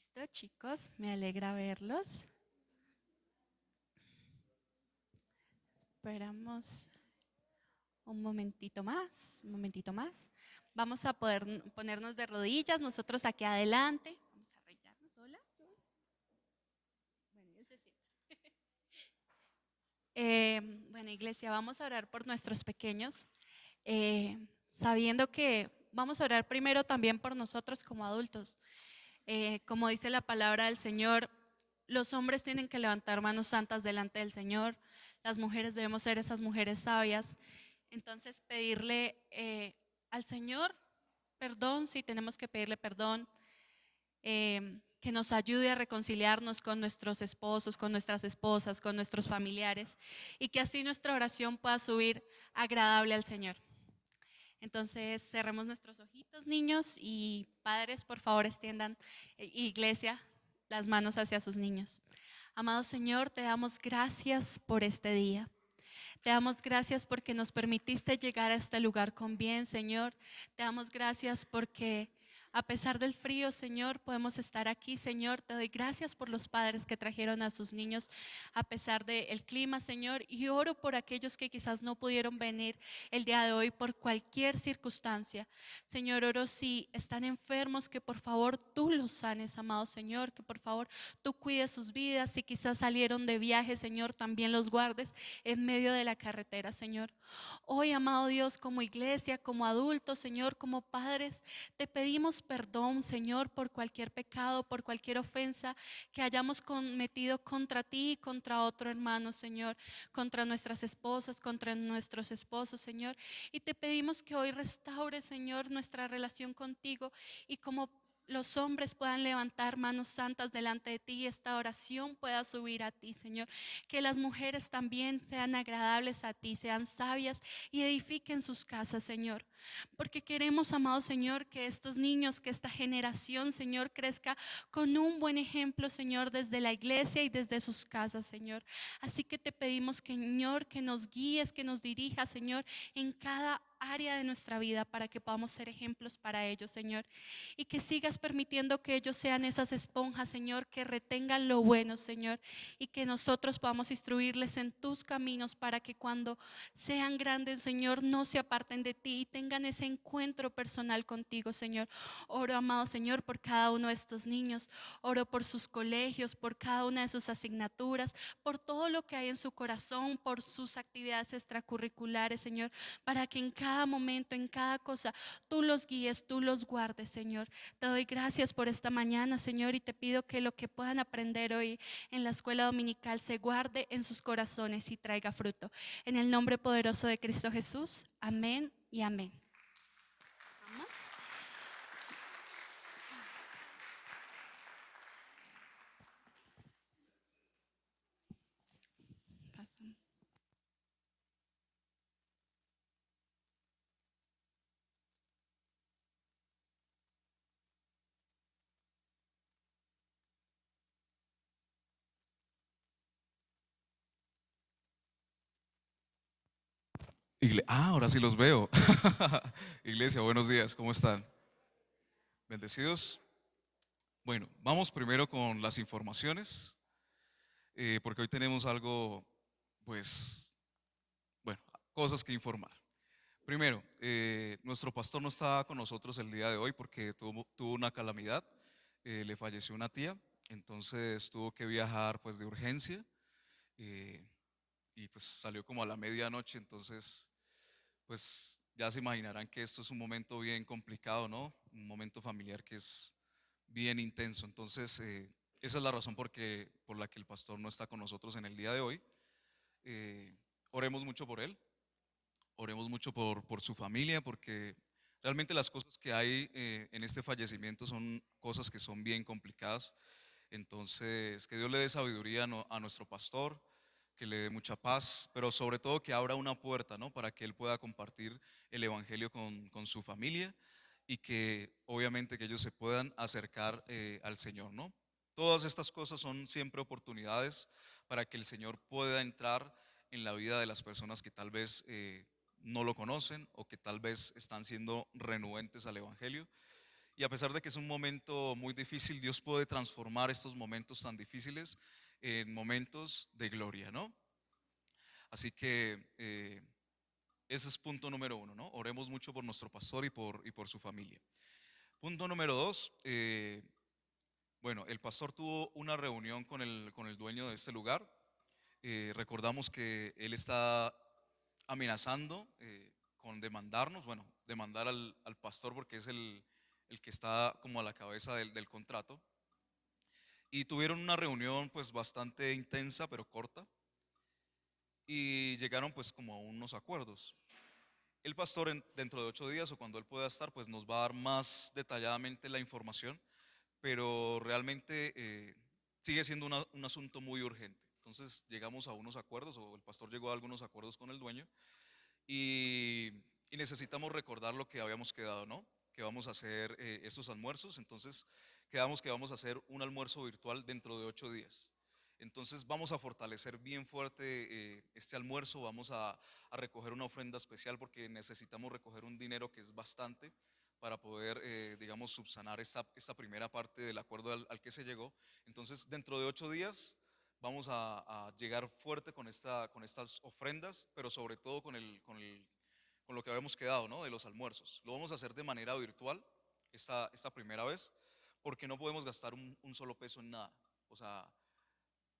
Listo, chicos, me alegra verlos. Esperamos un momentito más. Vamos a poder ponernos de rodillas, nosotros aquí adelante. Vamos a arreglarnos, hola. Bueno, él se sienta. Bueno, iglesia, vamos a orar por nuestros pequeños, sabiendo que vamos a orar primero también por nosotros como adultos. Como dice la palabra del Señor, los hombres tienen que levantar manos santas delante del Señor, las mujeres debemos ser esas mujeres sabias. Entonces pedirle al Señor perdón si tenemos que pedirle perdón, que nos ayude a reconciliarnos con nuestros esposos, con nuestras esposas, con nuestros familiares y que así nuestra oración pueda subir agradable al Señor. Entonces cerremos nuestros ojitos, niños, y padres, por favor extiendan, iglesia, las manos hacia sus niños. Amado Señor, te damos gracias por este día. Te damos gracias porque nos permitiste llegar a este lugar con bien, Señor. Te damos gracias porque a pesar del frío, Señor, podemos estar aquí, Señor. Te doy gracias por los padres que trajeron a sus niños a pesar del clima, Señor. Y oro por aquellos que quizás no pudieron venir el día de hoy por cualquier circunstancia. Señor, oro si están enfermos, que por favor tú los sanes, amado Señor. Que por favor tú cuides sus vidas. Si quizás salieron de viaje, Señor, también los guardes en medio de la carretera, Señor. Hoy, amado Dios, como iglesia, como adultos, Señor, como padres, te pedimos perdón, Señor, por cualquier pecado, por cualquier ofensa que hayamos cometido contra ti y contra otro hermano, Señor, contra nuestras esposas, contra nuestros esposos, Señor. Y te pedimos que hoy restaure, Señor, nuestra relación contigo y como los hombres puedan levantar manos santas delante de ti y esta oración pueda subir a ti, Señor. Que las mujeres también sean agradables a ti, sean sabias y edifiquen sus casas, Señor. Porque queremos, amado Señor, que estos niños, que esta generación, Señor, crezca con un buen ejemplo, Señor, desde la iglesia y desde sus casas, Señor. Así que te pedimos, Señor, que nos guíes, que nos dirijas, Señor, en cada área de nuestra vida para que podamos ser ejemplos para ellos, Señor, y que sigas permitiendo que ellos sean esas esponjas, Señor, que retengan lo bueno, Señor, y que nosotros podamos instruirles en tus caminos para que cuando sean grandes, Señor, no se aparten de ti y tengan ese encuentro personal contigo, Señor. Oro, amado Señor, por cada uno de estos niños, oro por sus colegios, por cada una de sus asignaturas, por todo lo que hay en su corazón, por sus actividades extracurriculares, Señor, para que en cada momento, en cada cosa, tú los guíes, tú los guardes, Señor. Te doy gracias por esta mañana, Señor, y te pido que lo que puedan aprender hoy en la escuela dominical se guarde en sus corazones y traiga fruto. En el nombre poderoso de Cristo Jesús, amén y amén. Vamos. Pasan. Ahora sí los veo. Iglesia, buenos días, ¿cómo están? ¿Bendecidos? Bueno, vamos primero con las informaciones, porque hoy tenemos algo, pues, bueno, cosas que informar. Primero, nuestro pastor no está con nosotros el día de hoy porque tuvo una calamidad, le falleció una tía, entonces tuvo que viajar pues de urgencia, eh, y pues salió como a la medianoche, entonces pues ya se imaginarán que esto es un momento bien complicado, ¿no? Un momento familiar que es bien intenso. Entonces, esa es la razón por la que el pastor no está con nosotros en el día de hoy. Eh, Oremos mucho por él, oremos mucho por su familia, porque realmente las cosas que hay en este fallecimiento son cosas que son bien complicadas. Entonces, que Dios le dé sabiduría a nuestro pastor, que le dé mucha paz, pero sobre todo que abra una puerta, ¿no? Para que él pueda compartir el evangelio con su familia y que obviamente que ellos se puedan acercar al Señor, ¿no? Todas estas cosas son siempre oportunidades para que el Señor pueda entrar en la vida de las personas que tal vez no lo conocen o que tal vez están siendo renuentes al evangelio Y a pesar de que es un momento muy difícil, Dios puede transformar estos momentos tan difíciles en momentos de gloria, ¿no? Así que ese es punto número uno, ¿no? Oremos mucho por nuestro pastor y por su familia. Punto número dos, bueno, el pastor tuvo una reunión con el dueño de este lugar. Recordamos que él está amenazando con demandarnos, bueno, demandar al pastor porque es el que está como a la cabeza del contrato. Y tuvieron una reunión pues bastante intensa pero corta y llegaron pues como a unos acuerdos. El pastor dentro de 8 días o cuando él pueda estar pues nos va a dar más detalladamente la información, pero realmente sigue siendo un asunto muy urgente. Entonces llegamos a unos acuerdos o el pastor llegó a algunos acuerdos con el dueño y, y necesitamos recordar lo que habíamos quedado, ¿no? Que vamos a hacer estos almuerzos, entonces quedamos que vamos a hacer un almuerzo virtual dentro de 8 días. Entonces vamos a fortalecer bien fuerte este almuerzo, vamos a recoger una ofrenda especial porque necesitamos recoger un dinero que es bastante para poder, digamos, subsanar esta primera parte del acuerdo al que se llegó. Entonces, dentro de 8 días vamos a llegar fuerte con estas ofrendas, pero sobre todo con lo que habíamos quedado, ¿no? De los almuerzos. Lo vamos a hacer de manera virtual esta primera vez, porque no podemos gastar un solo peso en nada. O sea,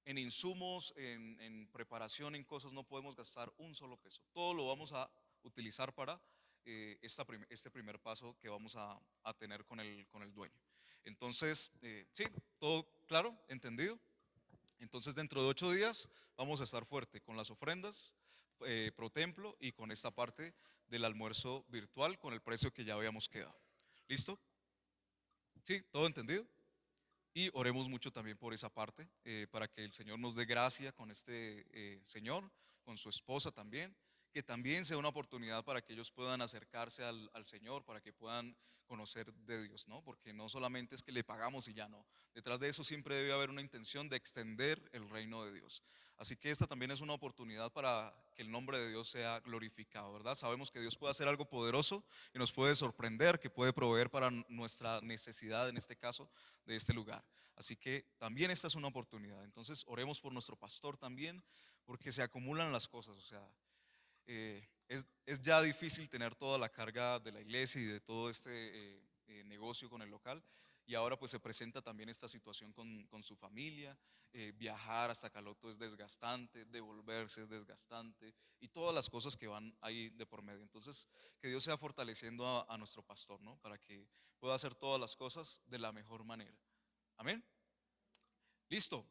en insumos, en preparación, en cosas, no podemos gastar un solo peso. Todo lo vamos a utilizar para este primer paso que vamos a tener con el dueño. Entonces, sí, todo claro, entendido. Entonces, dentro de 8 días vamos a estar fuerte con las ofrendas pro templo y con esta parte del almuerzo virtual con el precio que ya habíamos quedado. ¿Listo? ¿Sí? ¿Todo entendido? Y oremos mucho también por esa parte, para que el Señor nos dé gracia con este Señor, con su esposa también, que también sea una oportunidad para que ellos puedan acercarse al Señor, para que puedan conocer de Dios, ¿no? Porque no solamente es que le pagamos y ya no. Detrás de eso siempre debe haber una intención de extender el reino de Dios. Así que esta también es una oportunidad para que el nombre de Dios sea glorificado, ¿verdad? Sabemos que Dios puede hacer algo poderoso y nos puede sorprender, que puede proveer para nuestra necesidad, en este caso, de este lugar. Así que también esta es una oportunidad. Entonces oremos por nuestro pastor también, porque se acumulan las cosas. O sea, es ya difícil tener toda la carga de la iglesia y de todo este negocio con el local. Y ahora pues se presenta también esta situación con su familia. Viajar hasta Caloto es desgastante, devolverse es desgastante y todas las cosas que van ahí de por medio. Entonces, que Dios sea fortaleciendo a nuestro pastor, ¿no? Para que pueda hacer todas las cosas de la mejor manera. Amén. Listo.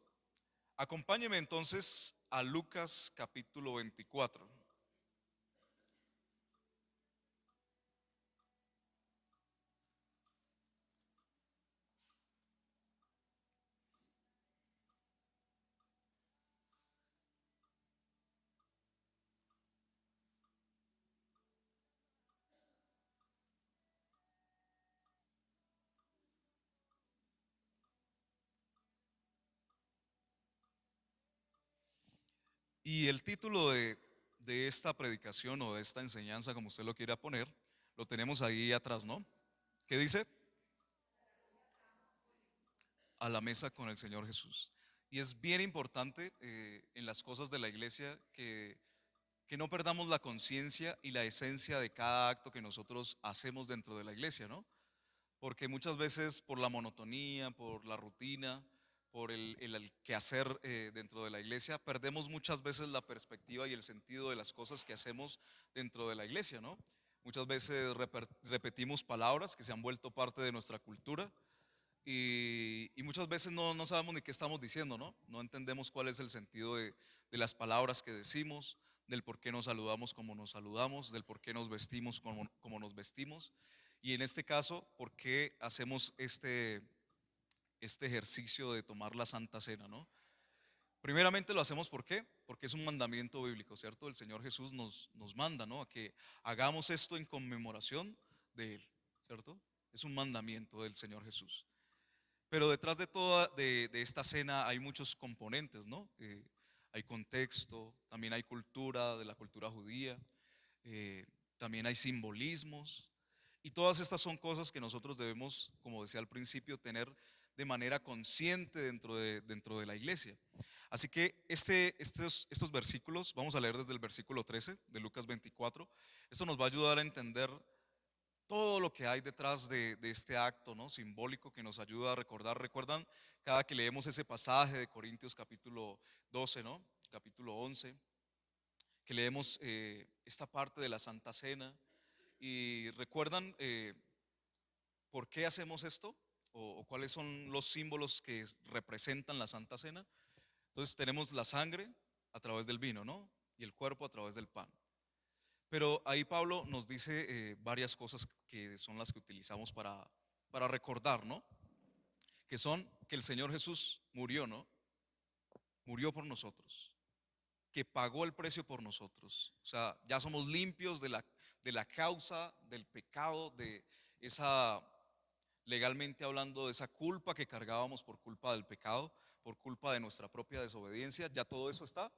Acompáñeme entonces a Lucas capítulo 24. Y el título de esta predicación o de esta enseñanza, como usted lo quiera poner, lo tenemos ahí atrás, ¿no? ¿Qué dice? A la mesa con el Señor Jesús. Y es bien importante en las cosas de la iglesia que no perdamos la conciencia y la esencia de cada acto que nosotros hacemos dentro de la iglesia, ¿no? Porque muchas veces por la monotonía, por la rutina, por el quehacer dentro de la iglesia, perdemos muchas veces la perspectiva y el sentido de las cosas que hacemos dentro de la iglesia, ¿no? Muchas veces repetimos palabras que se han vuelto parte de nuestra cultura y muchas veces no sabemos ni qué estamos diciendo, ¿no? No entendemos cuál es el sentido de las palabras que decimos, del por qué nos saludamos como nos saludamos, del por qué nos vestimos como nos vestimos. Y en este caso, ¿por qué hacemos este ejercicio de tomar la Santa Cena, ¿no? Primeramente lo hacemos ¿por qué? Porque es un mandamiento bíblico, ¿cierto? El Señor Jesús nos manda, ¿no? A que hagamos esto en conmemoración de Él, ¿cierto? Es un mandamiento del Señor Jesús. Pero detrás de toda de esta cena hay muchos componentes, ¿no? Hay contexto, también hay cultura de la cultura judía, también hay simbolismos Y todas estas son cosas que nosotros debemos, como decía al principio, tener de manera consciente dentro de la iglesia. Así que estos versículos, vamos a leer desde el versículo 13 de Lucas 24, esto nos va a ayudar a entender todo lo que hay detrás de este acto, ¿no?, simbólico, que nos ayuda a recordar. ¿Recuerdan cada que leemos ese pasaje de Corintios capítulo 12, ¿no?, capítulo 11, que leemos esta parte de la Santa Cena? ¿Y recuerdan por qué hacemos esto? ¿O cuáles son los símbolos que representan la Santa Cena? Entonces tenemos la sangre a través del vino, ¿no?, y el cuerpo a través del pan. Pero ahí Pablo nos dice varias cosas que son las que utilizamos para recordar, ¿no? Que son que el Señor Jesús murió, ¿no? Murió por nosotros, que pagó el precio por nosotros. O sea, ya somos limpios de la causa del pecado, de esa, legalmente hablando, de esa culpa que cargábamos por culpa del pecado, por culpa de nuestra propia desobediencia. Ya todo eso está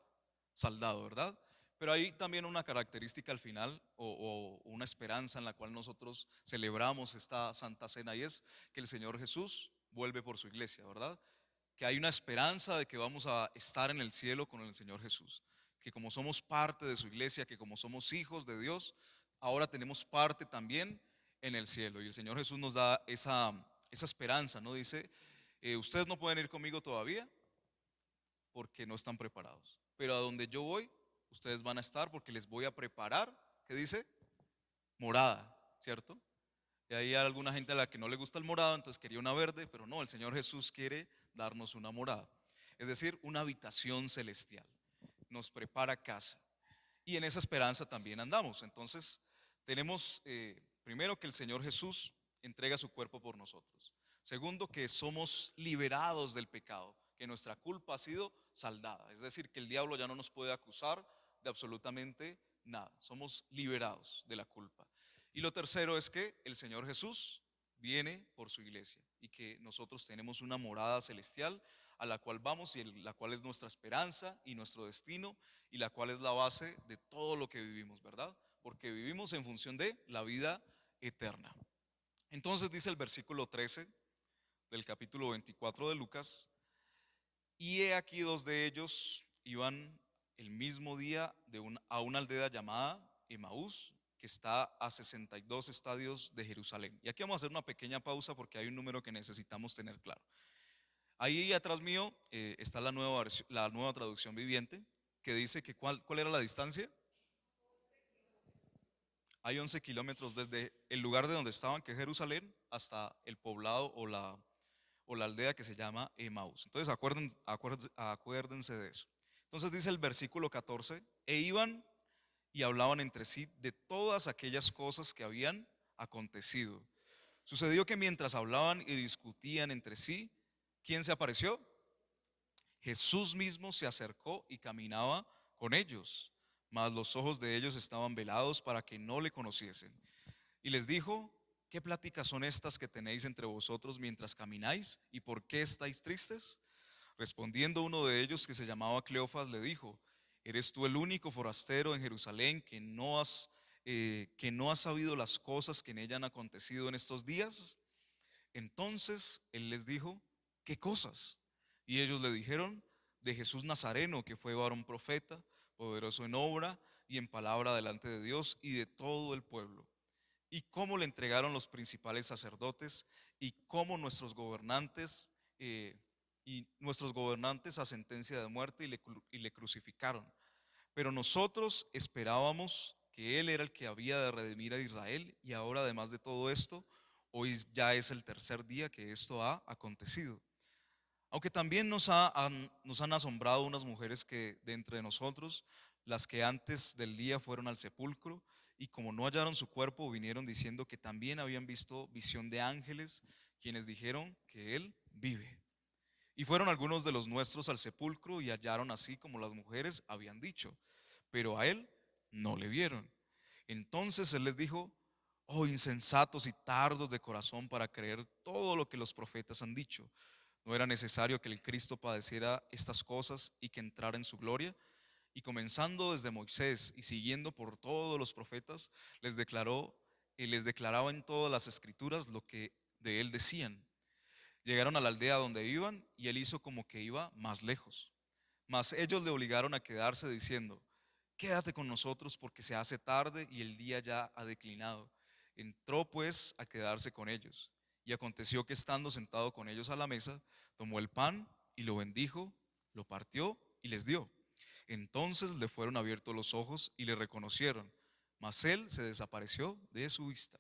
saldado, ¿verdad? Pero hay también una característica al final, o una esperanza en la cual nosotros celebramos esta Santa Cena, y es que el Señor Jesús vuelve por su iglesia, ¿verdad? Que hay una esperanza de que vamos a estar en el cielo con el Señor Jesús, que como somos parte de su iglesia, que como somos hijos de Dios, ahora tenemos parte también en el cielo. Y el Señor Jesús nos da esa esperanza, ¿no? Dice, ustedes no pueden ir conmigo todavía porque no están preparados, pero a donde yo voy, ustedes van a estar porque les voy a preparar, ¿qué dice? Morada, ¿cierto? Y ahí hay alguna gente a la que no le gusta el morado, entonces quería una verde, pero no, el Señor Jesús quiere darnos una morada, es decir, una habitación celestial. Nos prepara casa y en esa esperanza también andamos. Entonces tenemos, primero, que el Señor Jesús entrega su cuerpo por nosotros. Segundo, que somos liberados del pecado, que nuestra culpa ha sido saldada, es decir, que el diablo ya no nos puede acusar de absolutamente nada. Somos liberados de la culpa. Y lo tercero es que el Señor Jesús viene por su iglesia y que nosotros tenemos una morada celestial a la cual vamos, y la cual es nuestra esperanza y nuestro destino, y la cual es la base de todo lo que vivimos, ¿verdad? Porque vivimos en función de la vida eterna. Entonces dice el versículo 13 del capítulo 24 de Lucas: y he aquí dos de ellos iban el mismo día a una aldea llamada Emaús, que está a 62 estadios de Jerusalén. Y aquí vamos a hacer una pequeña pausa porque hay un número que necesitamos tener claro. Ahí atrás mío está la nueva traducción viviente, que dice que ¿cuál era la distancia? Hay 11 kilómetros desde el lugar de donde estaban, que es Jerusalén, hasta el poblado o la aldea que se llama Emaús. Entonces acuérdense de eso. Entonces dice el versículo 14: e iban y hablaban entre sí de todas aquellas cosas que habían acontecido. Sucedió que mientras hablaban y discutían entre sí, ¿quién se apareció? Jesús mismo se acercó y caminaba con ellos, mas los ojos de ellos estaban velados para que no le conociesen. Y les dijo: ¿qué pláticas son estas que tenéis entre vosotros mientras camináis? ¿Y por qué estáis tristes? Respondiendo uno de ellos, que se llamaba Cleofas, le dijo: ¿eres tú el único forastero en Jerusalén que no has sabido las cosas que en ella han acontecido en estos días? Entonces él les dijo: ¿qué cosas? Y ellos le dijeron: de Jesús Nazareno, que fue varón profeta, poderoso en obra y en palabra delante de Dios y de todo el pueblo, y cómo le entregaron los principales sacerdotes y cómo eh, nuestros gobernantes a sentencia de muerte y le crucificaron. Pero nosotros esperábamos que Él era el que había de redimir a Israel, y ahora, además de todo esto, hoy ya es el tercer día que esto ha acontecido. Aunque también nos han asombrado unas mujeres que de entre nosotros, las que antes del día fueron al sepulcro, y como no hallaron su cuerpo, vinieron diciendo que también habían visto visión de ángeles, quienes dijeron que Él vive. Y fueron algunos de los nuestros al sepulcro y hallaron así como las mujeres habían dicho, pero a Él no le vieron. Entonces Él les dijo: oh insensatos y tardos de corazón para creer todo lo que los profetas han dicho. ¿No era necesario que el Cristo padeciera estas cosas y que entrara en su gloria? Y comenzando desde Moisés y siguiendo por todos los profetas, les declaró y les declaraba en todas las escrituras lo que de él decían. Llegaron a la aldea donde iban y él hizo como que iba más lejos. Mas ellos le obligaron a quedarse diciendo: quédate con nosotros porque se hace tarde y el día ya ha declinado. Entró pues a quedarse con ellos. Y aconteció que estando sentado con ellos a la mesa, tomó el pan y lo bendijo, lo partió y les dio. Entonces le fueron abiertos los ojos y le reconocieron, mas él se desapareció de su vista.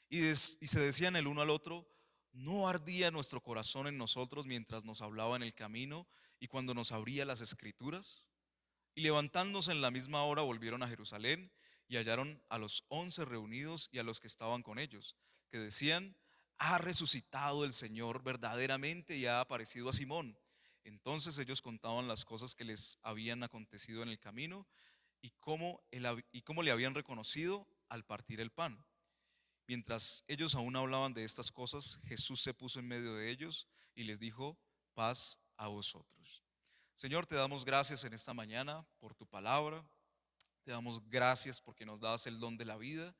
Y se decían el uno al otro: ¿no ardía nuestro corazón en nosotros mientras nos hablaba en el camino y cuando nos abría las escrituras? Y levantándose en la misma hora volvieron a Jerusalén y hallaron a los 11 reunidos y a los que estaban con ellos, que decían: ha resucitado el Señor verdaderamente y ha aparecido a Simón. Entonces ellos contaban las cosas que les habían acontecido en el camino y cómo le habían reconocido al partir el pan. Mientras ellos aún hablaban de estas cosas, Jesús se puso en medio de ellos y les dijo: paz a vosotros. Señor, te damos gracias en esta mañana por tu palabra. Te damos gracias porque nos das el don de la vida.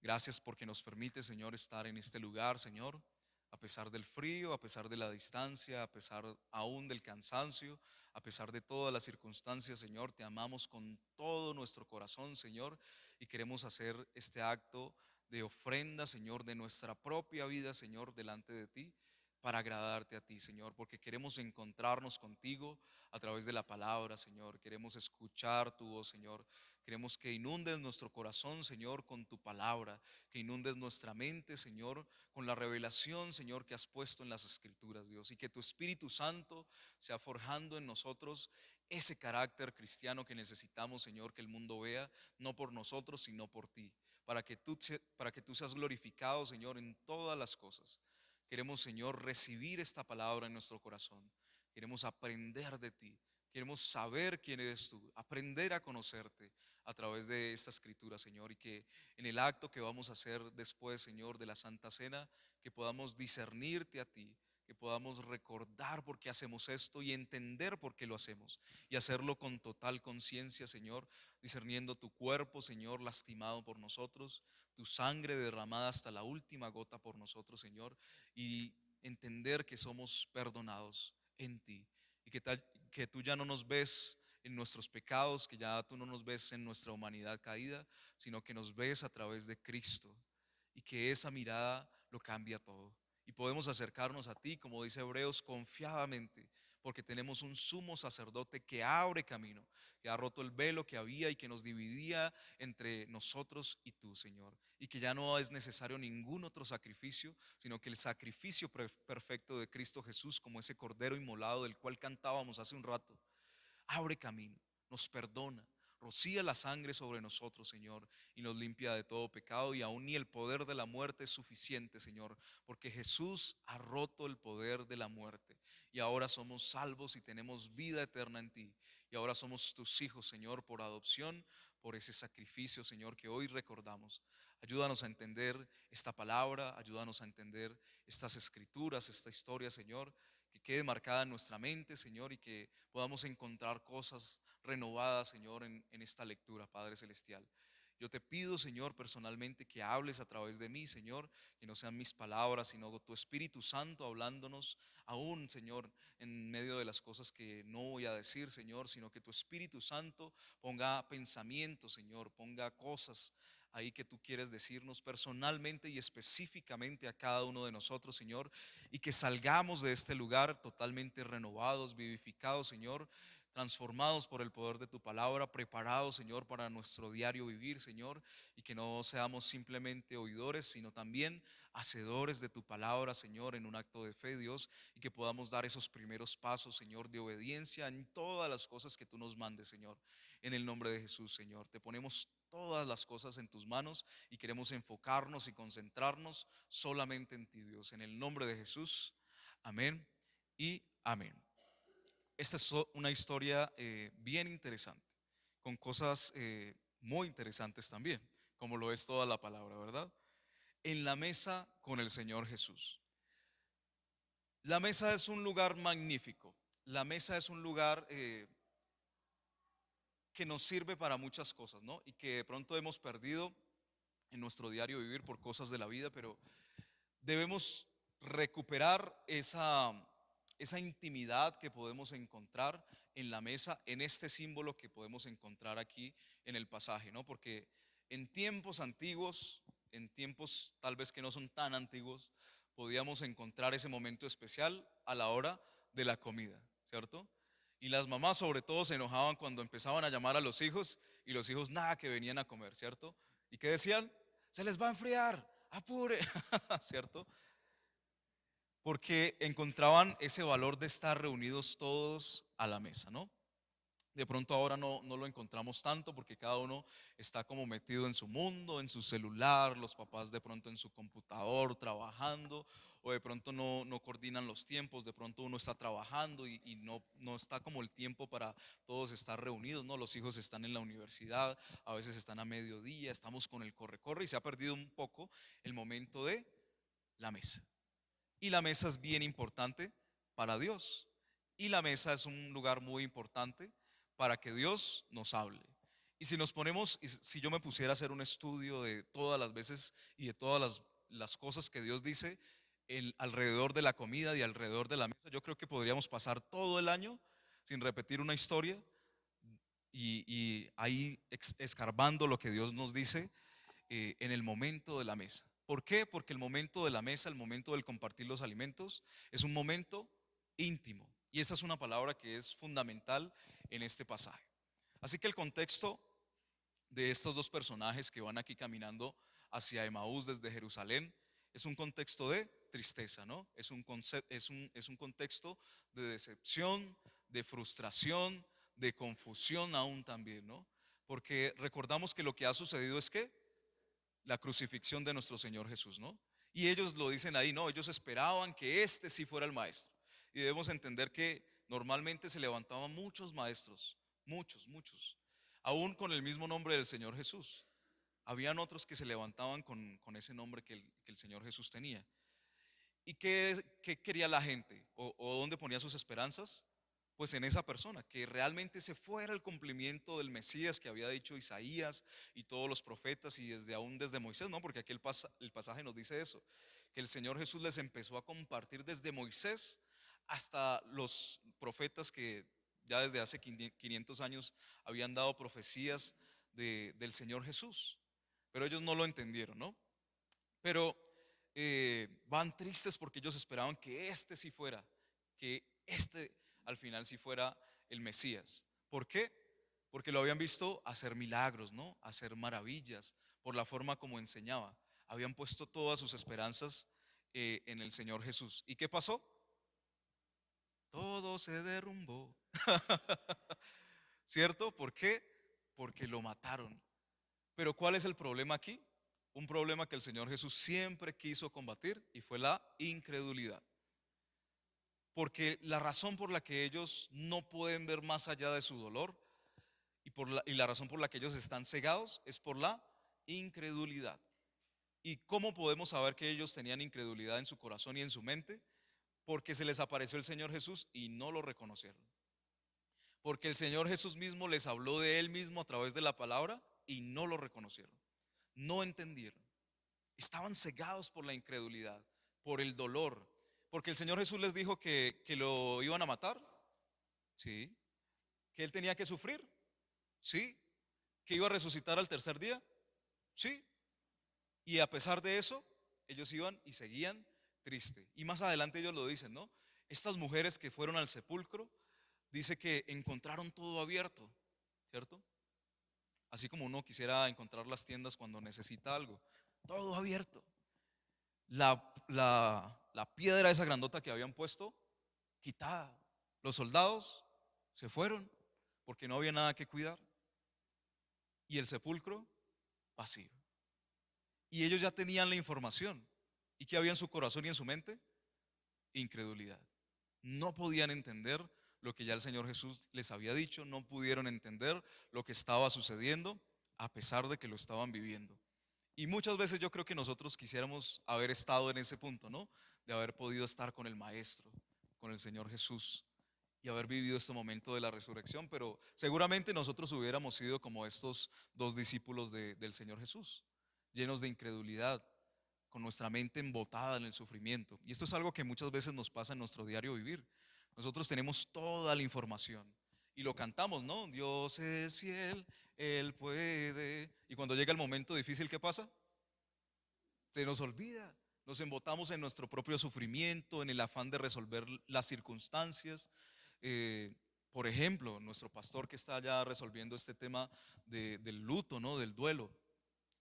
Gracias porque nos permite, Señor, estar en este lugar, Señor, a pesar del frío, a pesar de la distancia, a pesar aún del cansancio, a pesar de todas las circunstancias, Señor. Te amamos con todo nuestro corazón, Señor, y queremos hacer este acto de ofrenda, Señor, de nuestra propia vida, Señor, delante de ti, para agradarte a ti, Señor, porque queremos encontrarnos contigo a través de la palabra, Señor. Queremos escuchar tu voz, Señor. Queremos que inundes nuestro corazón, Señor, con tu palabra, que inundes nuestra mente, Señor, con la revelación, Señor, que has puesto en las escrituras, Dios, y que tu Espíritu Santo sea forjando en nosotros ese carácter cristiano que necesitamos, Señor, que el mundo vea, no por nosotros, sino por ti, para que tú seas glorificado, Señor, en todas las cosas. Queremos, Señor, recibir esta palabra en nuestro corazón. Queremos aprender de ti. Queremos saber quién eres tú, aprender a conocerte a través de esta escritura, Señor, y que en el acto que vamos a hacer después, Señor, de la Santa Cena, que podamos discernirte a ti, que podamos recordar por qué hacemos esto y entender por qué lo hacemos y hacerlo con total conciencia, Señor, discerniendo tu cuerpo, Señor, lastimado por nosotros, tu sangre derramada hasta la última gota por nosotros, Señor, y entender que somos perdonados en ti y que tú ya no nos ves en nuestros pecados, que ya tú no nos ves en nuestra humanidad caída, sino que nos ves a través de Cristo y que esa mirada lo cambia todo. Y podemos acercarnos a ti, como dice Hebreos, confiadamente, porque tenemos un sumo sacerdote que abre camino, que ha roto el velo que había y que nos dividía entre nosotros y tú, Señor. Y que ya no es necesario ningún otro sacrificio, sino que el sacrificio perfecto de Cristo Jesús, como ese cordero inmolado del cual cantábamos hace un rato, abre camino, nos perdona, rocía la sangre sobre nosotros, Señor, y nos limpia de todo pecado, y aún ni el poder de la muerte es suficiente, Señor, porque Jesús ha roto el poder de la muerte, y ahora somos salvos y tenemos vida eterna en ti, y ahora somos tus hijos, Señor, por adopción, por ese sacrificio, Señor, que hoy recordamos. Ayúdanos a entender esta palabra, ayúdanos a entender estas escrituras, esta historia, Señor, que quede marcada en nuestra mente, Señor, y que podamos encontrar cosas renovadas, Señor, en esta lectura, Padre Celestial. Yo te pido, Señor, personalmente que hables a través de mí, Señor, que no sean mis palabras, sino tu Espíritu Santo hablándonos aún, Señor, en medio de las cosas que no voy a decir, Señor, sino que tu Espíritu Santo ponga pensamientos, Señor, ponga cosas ahí que tú quieres decirnos personalmente y específicamente a cada uno de nosotros, Señor, y que salgamos de este lugar totalmente renovados, vivificados, Señor, transformados por el poder de tu palabra, preparados, Señor, para nuestro diario vivir, Señor, y que no seamos simplemente oidores, sino también hacedores de tu palabra, Señor, en un acto de fe, Dios, y que podamos dar esos primeros pasos, Señor, de obediencia en todas las cosas que tú nos mandes, Señor. En el nombre de Jesús, Señor, te ponemos todas las cosas en tus manos y queremos enfocarnos y concentrarnos solamente en ti, Dios. En el nombre de Jesús, amén y amén. Esta es una historia bien interesante, con cosas muy interesantes también, como lo es toda la palabra, ¿verdad? En la mesa con el Señor Jesús. La mesa es un lugar magnífico. La mesa es un lugar que nos sirve para muchas cosas, ¿no? Y que de pronto hemos perdido en nuestro diario vivir por cosas de la vida, pero debemos recuperar esa intimidad que podemos encontrar en la mesa, en este símbolo que podemos encontrar aquí en el pasaje, ¿no? Porque en tiempos antiguos, en tiempos tal vez que no son tan antiguos, podíamos encontrar ese momento especial a la hora de la comida, ¿cierto? Y las mamás sobre todo se enojaban cuando empezaban a llamar a los hijos y los hijos nada que venían a comer, ¿cierto? ¿Y qué decían? Se les va a enfriar, apure, ¿cierto? Porque encontraban ese valor de estar reunidos todos a la mesa, ¿no? De pronto ahora no lo encontramos tanto porque cada uno está como metido en su mundo, en su celular, los papás de pronto en su computador trabajando, o de pronto no coordinan los tiempos, de pronto uno está trabajando y no está como el tiempo para todos estar reunidos, ¿no? Los hijos están en la universidad, a veces están a mediodía, estamos con el corre-corre y se ha perdido un poco el momento de la mesa. Y la mesa es bien importante para Dios. Y la mesa es un lugar muy importante para que Dios nos hable. Y si nos ponemos, y si yo me pusiera a hacer un estudio de todas las veces y de todas las cosas que Dios dice alrededor de la comida y alrededor de la mesa, yo creo que podríamos pasar todo el año sin repetir una historia y ahí escarbando lo que Dios nos dice en el momento de la mesa. ¿Por qué? Porque el momento de la mesa, el momento del compartir los alimentos, es un momento íntimo. Y esa es una palabra que es fundamental en este pasaje. Así que el contexto de estos dos personajes que van aquí caminando hacia Emaús desde Jerusalén es un contexto de tristeza, ¿no? Es un contexto de decepción, de frustración, de confusión aún también, ¿no? Porque recordamos que lo que ha sucedido es que la crucifixión de nuestro Señor Jesús, ¿no? Y ellos lo dicen ahí, no, ellos esperaban que este sí fuera el maestro. Y debemos entender que normalmente se levantaban muchos maestros, muchos, aún con el mismo nombre del Señor Jesús. Habían otros que se levantaban con ese nombre que el Señor Jesús tenía. ¿Y qué quería la gente? ¿O dónde ponía sus esperanzas? Pues en esa persona, que realmente se fuera el cumplimiento del Mesías que había dicho Isaías y todos los profetas y aún desde Moisés, ¿no? Porque aquí el pasaje nos dice eso, que el Señor Jesús les empezó a compartir desde Moisés hasta los profetas que ya desde hace 500 años habían dado profecías del Señor Jesús. Pero ellos no lo entendieron, ¿no? Pero van tristes porque ellos esperaban que este sí fuera, que este al final sí fuera el Mesías. ¿Por qué? Porque lo habían visto hacer milagros, ¿no? Hacer maravillas, por la forma como enseñaba. Habían puesto todas sus esperanzas en el Señor Jesús. ¿Y qué pasó? Todo se derrumbó. ¿Cierto? ¿Por qué? Porque lo mataron. Pero ¿cuál es el problema aquí? Un problema que el Señor Jesús siempre quiso combatir y fue la incredulidad. Porque la razón por la que ellos no pueden ver más allá de su dolor y la razón por la que ellos están cegados es por la incredulidad. ¿Y cómo podemos saber que ellos tenían incredulidad en su corazón y en su mente? Porque se les apareció el Señor Jesús y no lo reconocieron. Porque el Señor Jesús mismo les habló de Él mismo a través de la palabra y no lo reconocieron. No entendieron. Estaban cegados por la incredulidad, por el dolor. Porque el Señor Jesús les dijo que lo iban a matar. Sí. Que Él tenía que sufrir. Sí. Que iba a resucitar al tercer día. Sí. Y a pesar de eso, ellos iban y seguían triste. Y más adelante ellos lo dicen, ¿no? Estas mujeres que fueron al sepulcro, dice que encontraron todo abierto, ¿cierto? Así como uno quisiera encontrar las tiendas cuando necesita algo, todo abierto. La piedra esa grandota que habían puesto, quitada. Los soldados se fueron porque no había nada que cuidar. Y el sepulcro vacío. Y ellos ya tenían la información. ¿Y qué había en su corazón y en su mente? Incredulidad. No podían entender lo que ya el Señor Jesús les había dicho, no pudieron entender lo que estaba sucediendo a pesar de que lo estaban viviendo. Y muchas veces yo creo que nosotros quisiéramos haber estado en ese punto, ¿no? De haber podido estar con el Maestro, con el Señor Jesús y haber vivido este momento de la resurrección, pero seguramente nosotros hubiéramos sido como estos dos discípulos del Señor Jesús. llenos de incredulidad, con nuestra mente embotada en el sufrimiento. Y esto es algo que muchas veces nos pasa en nuestro diario vivir. Nosotros tenemos toda la información y lo cantamos, ¿no? Dios es fiel, Él puede. Y cuando llega el momento difícil, ¿qué pasa? Se nos olvida. Nos embotamos en nuestro propio sufrimiento, en el afán de resolver las circunstancias. Eh, por ejemplo, nuestro pastor que está allá resolviendo este tema del luto, ¿no? Del duelo.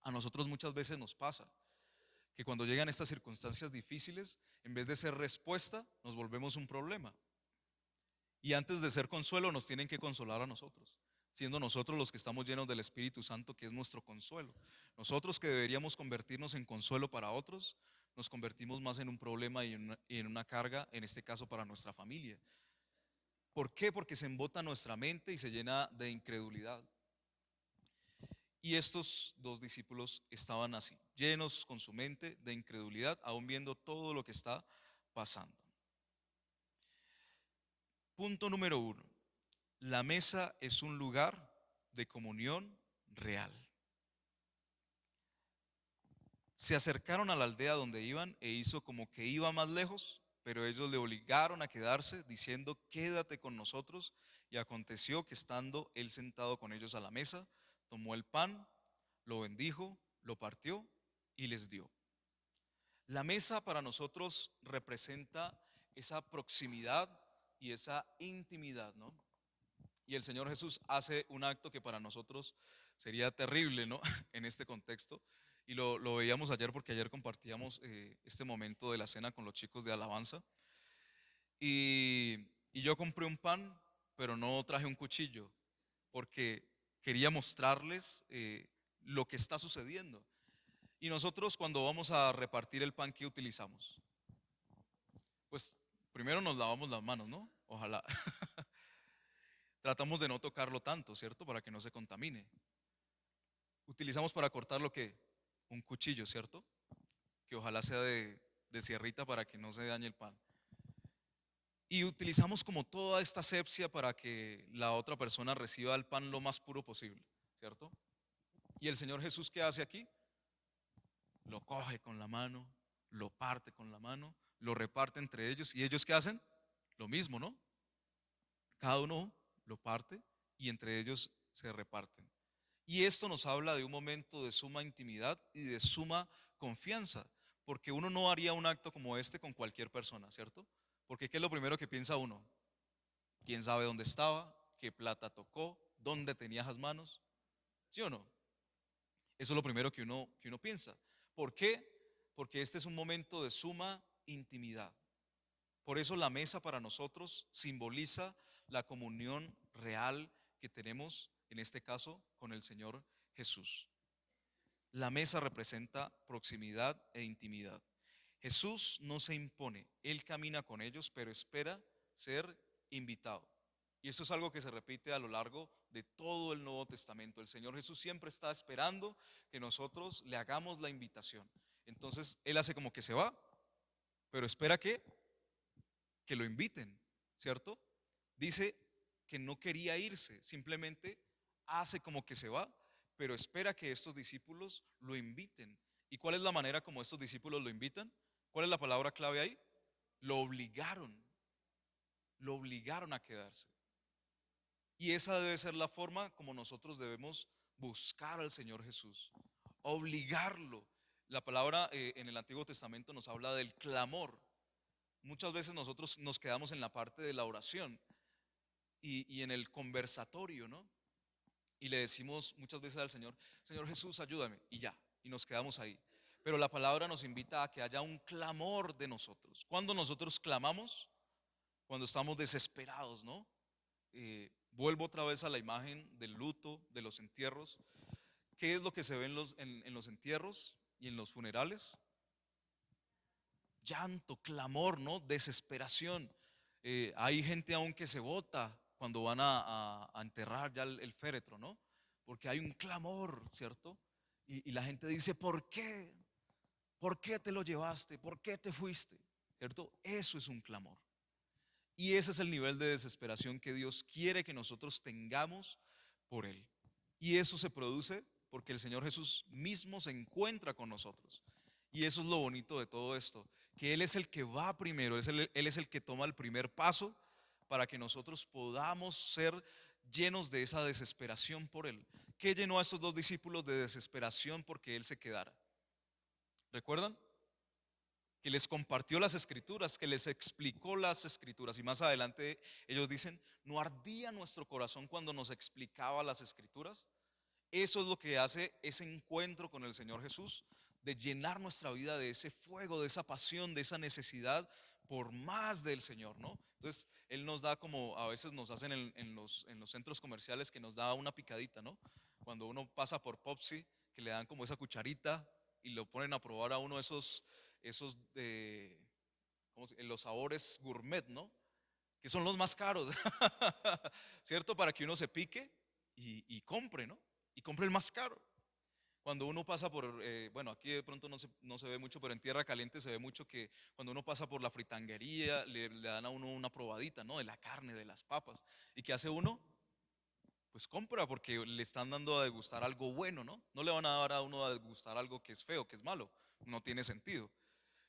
A nosotros muchas veces nos pasa que cuando llegan estas circunstancias difíciles, en vez de ser respuesta, nos volvemos un problema. Y antes de ser consuelo, nos tienen que consolar a nosotros, siendo nosotros los que estamos llenos del Espíritu Santo, que es nuestro consuelo. Nosotros que deberíamos convertirnos en consuelo para otros, nos convertimos más en un problema y en una carga, en este caso para nuestra familia. ¿Por qué? Porque se embota nuestra mente y se llena de incredulidad. Y estos dos discípulos estaban así, llenos con su mente de incredulidad, aún viendo todo lo que está pasando. Punto número 1. La mesa es un lugar de comunión real. Se acercaron a la aldea donde iban e hizo como que iba más lejos, pero ellos le obligaron a quedarse, diciendo, quédate con nosotros. Y aconteció que estando él sentado con ellos a la mesa, tomó el pan, lo bendijo, lo partió y les dio. La mesa para nosotros representa esa proximidad y esa intimidad, ¿no? Y el Señor Jesús hace un acto que para nosotros sería terrible, ¿no? En este contexto. Y lo veíamos ayer porque ayer compartíamos este momento de la cena con los chicos de alabanza. Y yo compré un pan, pero no traje un cuchillo, porque quería mostrarles lo que está sucediendo. Y nosotros cuando vamos a repartir el pan, ¿qué utilizamos? Pues primero nos lavamos las manos, ¿no? Ojalá. Tratamos de no tocarlo tanto, ¿cierto? Para que no se contamine. Utilizamos para cortar lo que un cuchillo, ¿cierto? Que ojalá sea de sierrita para que no se dañe el pan. Y utilizamos como toda esta asepsia para que la otra persona reciba el pan lo más puro posible, ¿cierto? Y el Señor Jesús, ¿qué hace aquí? Lo coge con la mano, lo parte con la mano, lo reparte entre ellos. ¿Y ellos qué hacen? Lo mismo, ¿no? Cada uno lo parte y entre ellos se reparten. Y esto nos habla de un momento de suma intimidad y de suma confianza, porque uno no haría un acto como este con cualquier persona, ¿cierto? Porque ¿qué es lo primero que piensa uno? ¿Quién sabe dónde estaba? ¿Qué plata tocó? ¿Dónde tenía las manos? ¿Sí o no? Eso es lo primero que uno piensa. ¿Por qué? Porque este es un momento de suma intimidad. Por eso la mesa para nosotros simboliza la comunión real que tenemos, en este caso, con el Señor Jesús. La mesa representa proximidad e intimidad. Jesús no se impone, Él camina con ellos, pero espera ser invitado. Y eso es algo que se repite a lo largo de todo el Nuevo Testamento. El Señor Jesús siempre está esperando que nosotros le hagamos la invitación. Entonces Él hace como que se va, pero espera que lo inviten, ¿cierto? Dice que no quería irse, simplemente hace como que se va, pero espera que estos discípulos lo inviten. ¿Y cuál es la manera como estos discípulos lo invitan? ¿Cuál es la palabra clave ahí? Lo obligaron a quedarse. Y esa debe ser la forma como nosotros debemos buscar al Señor Jesús, obligarlo. La palabra en el Antiguo Testamento nos habla del clamor. Muchas veces nosotros nos quedamos en la parte de la oración y en el conversatorio, ¿no? Y le decimos muchas veces al Señor, Señor Jesús, ayúdame, y ya, y nos quedamos ahí. Pero la palabra nos invita a que haya un clamor de nosotros. Cuando nosotros clamamos, cuando estamos desesperados, ¿no? Vuelvo otra vez a la imagen del luto, de los entierros. ¿Qué es lo que se ve en los entierros y en los funerales? Llanto, clamor, ¿no? Desesperación. Hay gente aún que se bota cuando van a enterrar ya el féretro, ¿no? Porque hay un clamor, ¿cierto? Y la gente dice, ¿por qué? ¿Por qué te lo llevaste? ¿Por qué te fuiste? ¿Cierto? Eso es un clamor. Y ese es el nivel de desesperación que Dios quiere que nosotros tengamos por Él. Y eso se produce porque el Señor Jesús mismo se encuentra con nosotros. Y eso es lo bonito de todo esto, que Él es el que va primero, Él es el que toma el primer paso para que nosotros podamos ser llenos de esa desesperación por Él. ¿Qué llenó a estos dos discípulos de desesperación porque Él se quedara? ¿Recuerdan? Que les compartió las escrituras, que les explicó las escrituras. Y más adelante ellos dicen, ¿no ardía nuestro corazón cuando nos explicaba las escrituras? Eso es lo que hace ese encuentro con el Señor Jesús, de llenar nuestra vida de ese fuego, de esa pasión, de esa necesidad por más del Señor, ¿no? Entonces, Él nos da como a veces nos hacen en los centros comerciales, que nos da una picadita, ¿no? Cuando uno pasa por Popsi, que le dan como esa cucharita y lo ponen a probar a uno esos de, los sabores gourmet, ¿no? Que son los más caros, ¿cierto? Para que uno se pique y compre, ¿no? Y compre el más caro. Cuando uno pasa por, bueno, aquí de pronto no se ve mucho, pero en Tierra Caliente se ve mucho que cuando uno pasa por la fritanguería le dan a uno una probadita, ¿no? De la carne, de las papas. ¿Y qué hace uno? Pues compra, porque le están dando a degustar algo bueno, ¿no? No le van a dar a uno a degustar algo que es feo, que es malo. No tiene sentido.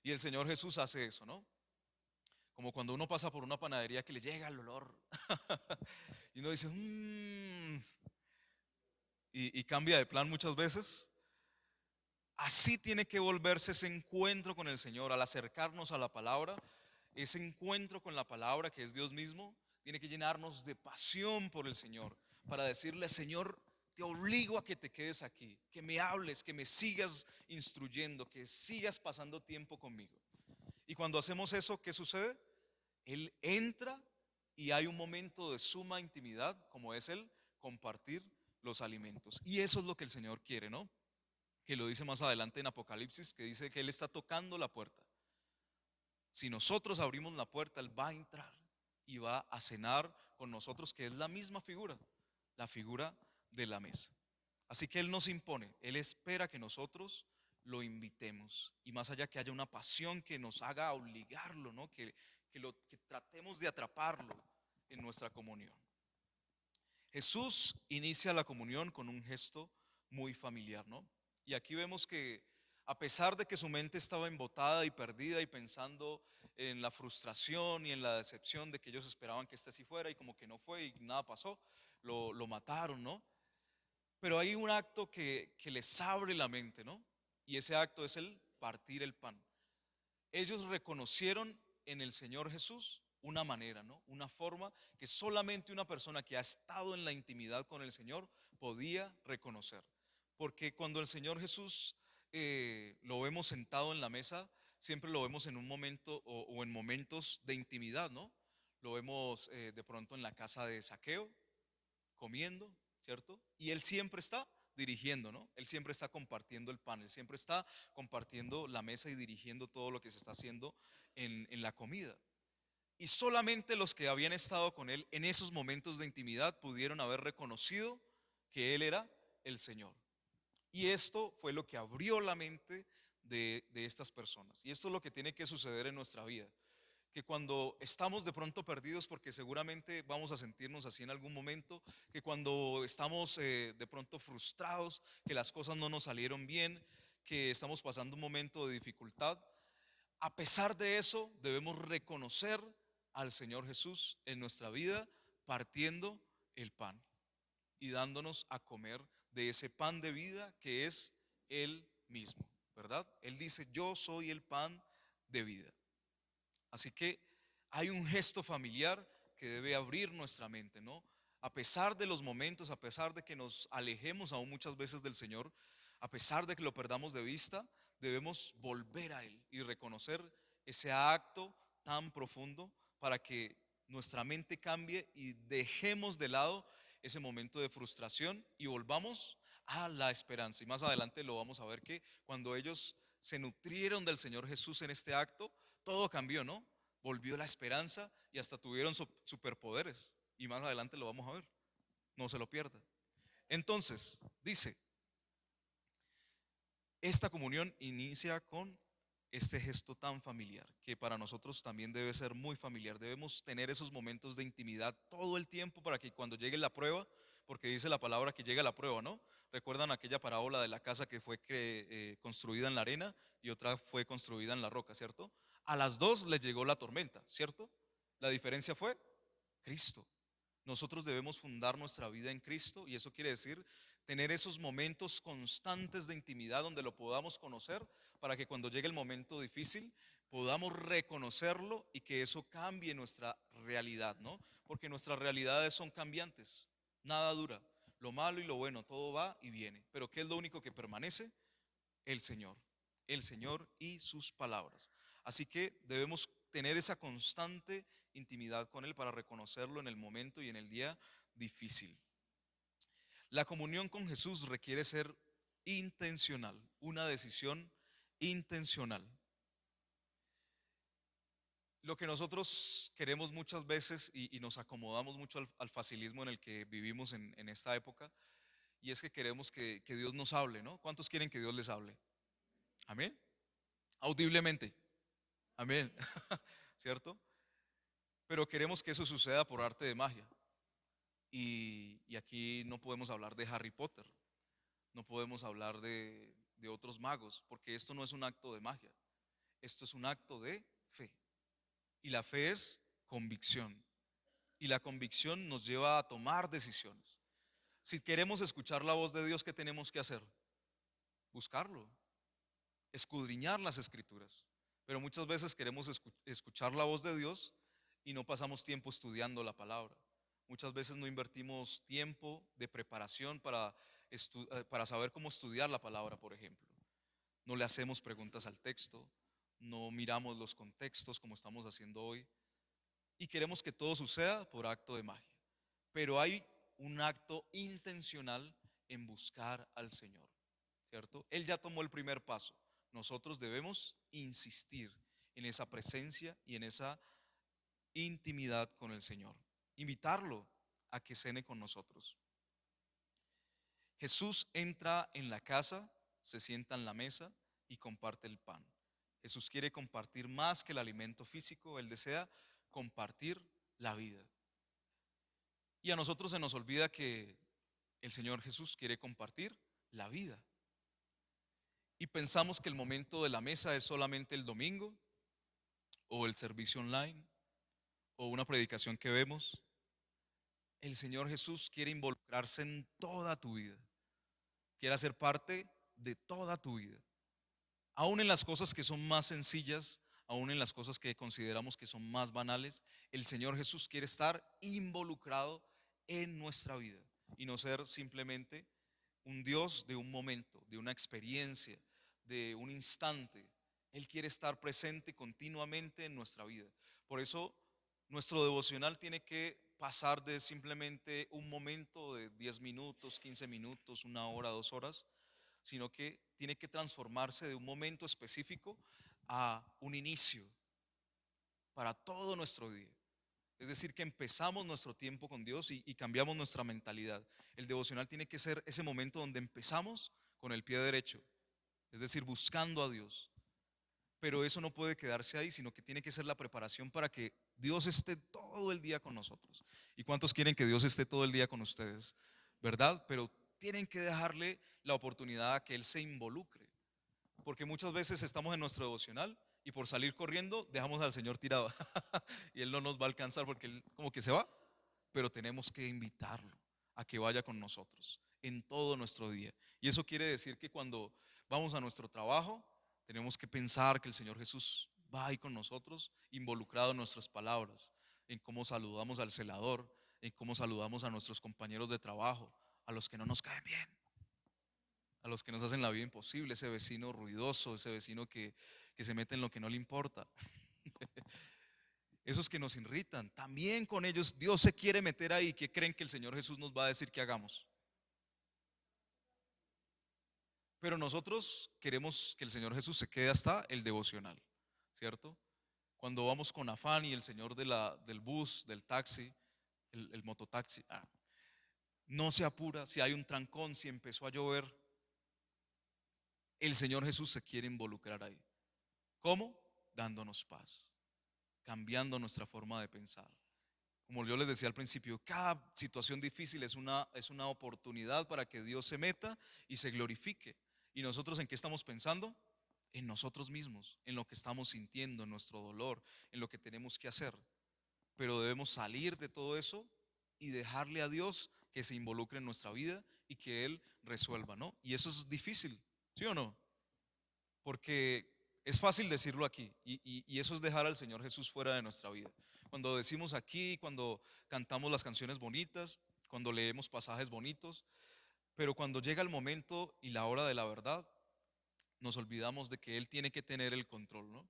Y el Señor Jesús hace eso, ¿no? Como cuando uno pasa por una panadería que le llega el olor y uno dice, mmm, y cambia de plan muchas veces. Así tiene que volverse ese encuentro con el Señor al acercarnos a la palabra. Ese encuentro con la palabra, que es Dios mismo, tiene que llenarnos de pasión por el Señor, para decirle, Señor, te obligo a que te quedes aquí, que me hables, que me sigas instruyendo, que sigas pasando tiempo conmigo. Y cuando hacemos eso, ¿qué sucede? Él entra y hay un momento de suma intimidad, como es el compartir los alimentos. Y eso es lo que el Señor quiere, ¿no? Que lo dice más adelante en Apocalipsis, que dice que Él está tocando la puerta. Si nosotros abrimos la puerta, Él va a entrar y va a cenar con nosotros, que es la figura de la mesa. Así que Él nos impone, Él espera que nosotros lo invitemos, y más allá que haya una pasión que nos haga obligarlo, ¿no? Que tratemos de atraparlo en nuestra comunión. Jesús inicia la comunión con un gesto muy familiar, ¿no? Y aquí vemos que a pesar de que su mente estaba embotada y perdida y pensando en la frustración y en la decepción de que ellos esperaban que este sí fuera y como que no fue y nada pasó, lo mataron, ¿no? Pero hay un acto que les abre la mente, ¿no? Y ese acto es el partir el pan. Ellos reconocieron en el Señor Jesús una manera, ¿no? Una forma que solamente una persona que ha estado en la intimidad con el Señor podía reconocer. Porque cuando el Señor Jesús lo vemos sentado en la mesa, siempre lo vemos en un momento o en momentos de intimidad, ¿no? Lo vemos de pronto en la casa de Zaqueo, comiendo, ¿cierto? Y Él siempre está dirigiendo, ¿no? Él siempre está compartiendo el pan, Él siempre está compartiendo la mesa y dirigiendo todo lo que se está haciendo en la comida. Y solamente los que habían estado con Él en esos momentos de intimidad pudieron haber reconocido que Él era el Señor. Y esto fue lo que abrió la mente de estas personas. Y esto es lo que tiene que suceder en nuestra vida, que cuando estamos de pronto perdidos, porque seguramente vamos a sentirnos así en algún momento, que cuando estamos de pronto frustrados, que las cosas no nos salieron bien, que estamos pasando un momento de dificultad, a pesar de eso debemos reconocer al Señor Jesús en nuestra vida, partiendo el pan y dándonos a comer de ese pan de vida que es Él mismo, ¿verdad? Él dice, yo soy el pan de vida. Así que hay un gesto familiar que debe abrir nuestra mente, ¿no? A pesar de los momentos, a pesar de que nos alejemos aún muchas veces del Señor, a pesar de que lo perdamos de vista, debemos volver a Él y reconocer ese acto tan profundo para que nuestra mente cambie y dejemos de lado ese momento de frustración y volvamos a la esperanza. Y más adelante lo vamos a ver, que cuando ellos se nutrieron del Señor Jesús en este acto, todo cambió, ¿no? Volvió la esperanza y hasta tuvieron superpoderes. Y más adelante lo vamos a ver. No se lo pierda. Entonces, dice, esta comunión inicia con este gesto tan familiar, que para nosotros también debe ser muy familiar. Debemos tener esos momentos de intimidad todo el tiempo para que cuando llegue la prueba, porque dice la palabra que llega la prueba, ¿no? ¿Recuerdan aquella parábola de la casa que fue construida en la arena y otra fue construida en la roca, cierto? A las dos les llegó la tormenta, ¿cierto? La diferencia fue Cristo. Nosotros debemos fundar nuestra vida en Cristo y eso quiere decir tener esos momentos constantes de intimidad donde lo podamos conocer para que cuando llegue el momento difícil podamos reconocerlo y que eso cambie nuestra realidad, ¿no? Porque nuestras realidades son cambiantes, nada dura. Lo malo y lo bueno, todo va y viene. Pero ¿qué es lo único que permanece? El Señor. El Señor y sus palabras. Así que debemos tener esa constante intimidad con Él para reconocerlo en el momento y en el día difícil. La comunión con Jesús requiere ser intencional, una decisión intencional. Lo que nosotros queremos muchas veces y nos acomodamos mucho al facilismo en el que vivimos en esta época, y es que queremos que Dios nos hable, ¿no? ¿Cuántos quieren que Dios les hable? Amén. Audiblemente. Amén. ¿Cierto? Pero queremos que eso suceda por arte de magia. Y aquí no podemos hablar de Harry Potter, no podemos hablar de otros magos, porque esto no es un acto de magia, esto es un acto de fe. Y la fe es convicción. Y la convicción nos lleva a tomar decisiones. Si queremos escuchar la voz de Dios, ¿qué tenemos que hacer? Buscarlo, escudriñar las escrituras. Pero muchas veces queremos escuchar la voz de Dios y no pasamos tiempo estudiando la palabra. Muchas veces no invertimos tiempo de preparación para saber cómo estudiar la palabra, por ejemplo. No le hacemos preguntas al texto, no miramos los contextos como estamos haciendo hoy y queremos que todo suceda por acto de magia. Pero hay un acto intencional en buscar al Señor, ¿cierto? Él ya tomó el primer paso. Nosotros debemos insistir en esa presencia y en esa intimidad con el Señor. Invitarlo a que cene con nosotros. Jesús entra en la casa, se sienta en la mesa y comparte el pan. Jesús quiere compartir más que el alimento físico, Él desea compartir la vida. Y a nosotros se nos olvida que el Señor Jesús quiere compartir la vida. Y pensamos que el momento de la mesa es solamente el domingo o el servicio online o una predicación que vemos. El Señor Jesús quiere involucrarse en toda tu vida, quiere hacer parte de toda tu vida, aún en las cosas que son más sencillas, aún en las cosas que consideramos que son más banales. El Señor Jesús quiere estar involucrado en nuestra vida y no ser simplemente un Dios de un momento, de una experiencia, de un instante. Él quiere estar presente continuamente en nuestra vida. Por eso nuestro devocional tiene que pasar de simplemente un momento de 10 minutos, 15 minutos, una hora, 2 horas, sino que tiene que transformarse de un momento específico a un inicio para todo nuestro día. Es decir, que empezamos nuestro tiempo con Dios y cambiamos nuestra mentalidad. El devocional tiene que ser ese momento donde empezamos con el pie derecho, es decir, buscando a Dios. Pero eso no puede quedarse ahí, sino que tiene que ser la preparación para que Dios esté todo el día con nosotros. ¿Y cuántos quieren que Dios esté todo el día con ustedes? ¿Verdad? Pero tienen que dejarle la oportunidad a que Él se involucre. Porque muchas veces estamos en nuestro devocional y por salir corriendo dejamos al Señor tirado. Y Él no nos va a alcanzar porque Él como que se va. Pero tenemos que invitarlo a que vaya con nosotros en todo nuestro día. Y eso quiere decir que cuando vamos a nuestro trabajo, tenemos que pensar que el Señor Jesús va ahí con nosotros, involucrado en nuestras palabras, en cómo saludamos al celador, en cómo saludamos a nuestros compañeros de trabajo, a los que no nos caen bien, a los que nos hacen la vida imposible, ese vecino ruidoso, ese vecino que se mete en lo que no le importa. Esos que nos irritan, también con ellos Dios se quiere meter ahí. ¿Qué creen que el Señor Jesús nos va a decir que hagamos? Pero nosotros queremos que el Señor Jesús se quede hasta el devocional, ¿cierto? Cuando vamos con afán y el Señor del bus, del taxi, el mototaxi, no se apura, si hay un trancón, si empezó a llover, el Señor Jesús se quiere involucrar ahí. ¿Cómo? Dándonos paz, cambiando nuestra forma de pensar, Como yo les decía al principio, cada situación difícil es una oportunidad para que Dios se meta y se glorifique. ¿Y nosotros en qué estamos pensando? En nosotros mismos, en lo que estamos sintiendo, en nuestro dolor, en lo que tenemos que hacer. Pero debemos salir de todo eso y dejarle a Dios que se involucre en nuestra vida y que Él resuelva, ¿no? Y eso es difícil, ¿sí o no? Porque es fácil decirlo aquí y eso es dejar al Señor Jesús fuera de nuestra vida. Cuando decimos aquí, cuando cantamos las canciones bonitas, cuando leemos pasajes bonitos, pero cuando llega el momento y la hora de la verdad, nos olvidamos de que Él tiene que tener el control, ¿no?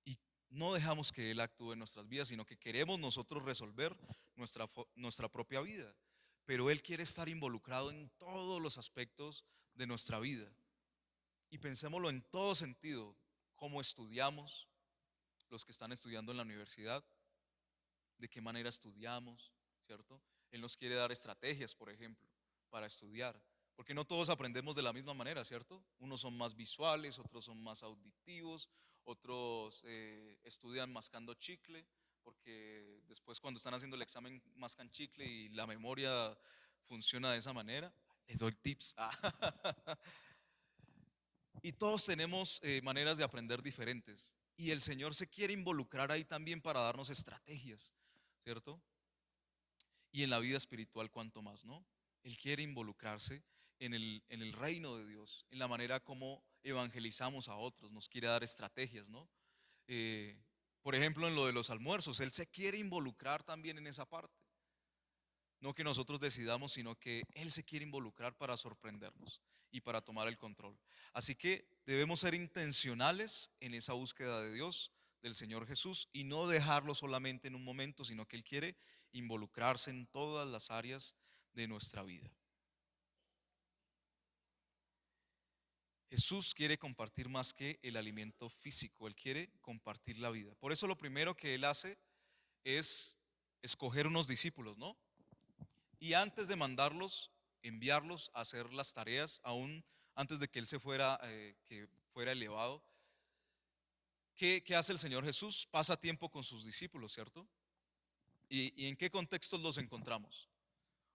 Y no dejamos que Él actúe en nuestras vidas, sino que queremos nosotros resolver nuestra propia vida. Pero Él quiere estar involucrado en todos los aspectos de nuestra vida. Y pensémoslo en todo sentido, cómo estudiamos, los que están estudiando en la universidad, de qué manera estudiamos, ¿cierto? Él nos quiere dar estrategias, por ejemplo, para estudiar, porque no todos aprendemos de la misma manera, ¿cierto? Unos son más visuales, otros son más auditivos, otros estudian mascando chicle, porque después cuando están haciendo el examen mascan chicle y la memoria funciona de esa manera. Les doy tips. Y todos tenemos maneras de aprender diferentes. Y el Señor se quiere involucrar ahí también para darnos estrategias, ¿cierto? Y en la vida espiritual cuanto más, ¿no? Él quiere involucrarse en el reino de Dios, en la manera como evangelizamos a otros, nos quiere dar estrategias, ¿no? Eh, por ejemplo, en lo de los almuerzos, Él se quiere involucrar también en esa parte. No que nosotros decidamos, sino que Él se quiere involucrar para sorprendernos y para tomar el control. Así que debemos ser intencionales en esa búsqueda de Dios, del Señor Jesús, y no dejarlo solamente en un momento, sino que Él quiere involucrarse en todas las áreas de nuestra vida. Jesús quiere compartir más que el alimento físico, Él quiere compartir la vida. Por eso lo primero que Él hace es escoger unos discípulos, ¿no? Y antes de mandarlos, enviarlos a hacer las tareas, aún antes de que Él se fuera, que fuera elevado, ¿qué hace el Señor Jesús? Pasa tiempo con sus discípulos, ¿cierto? ¿Y en qué contextos los encontramos?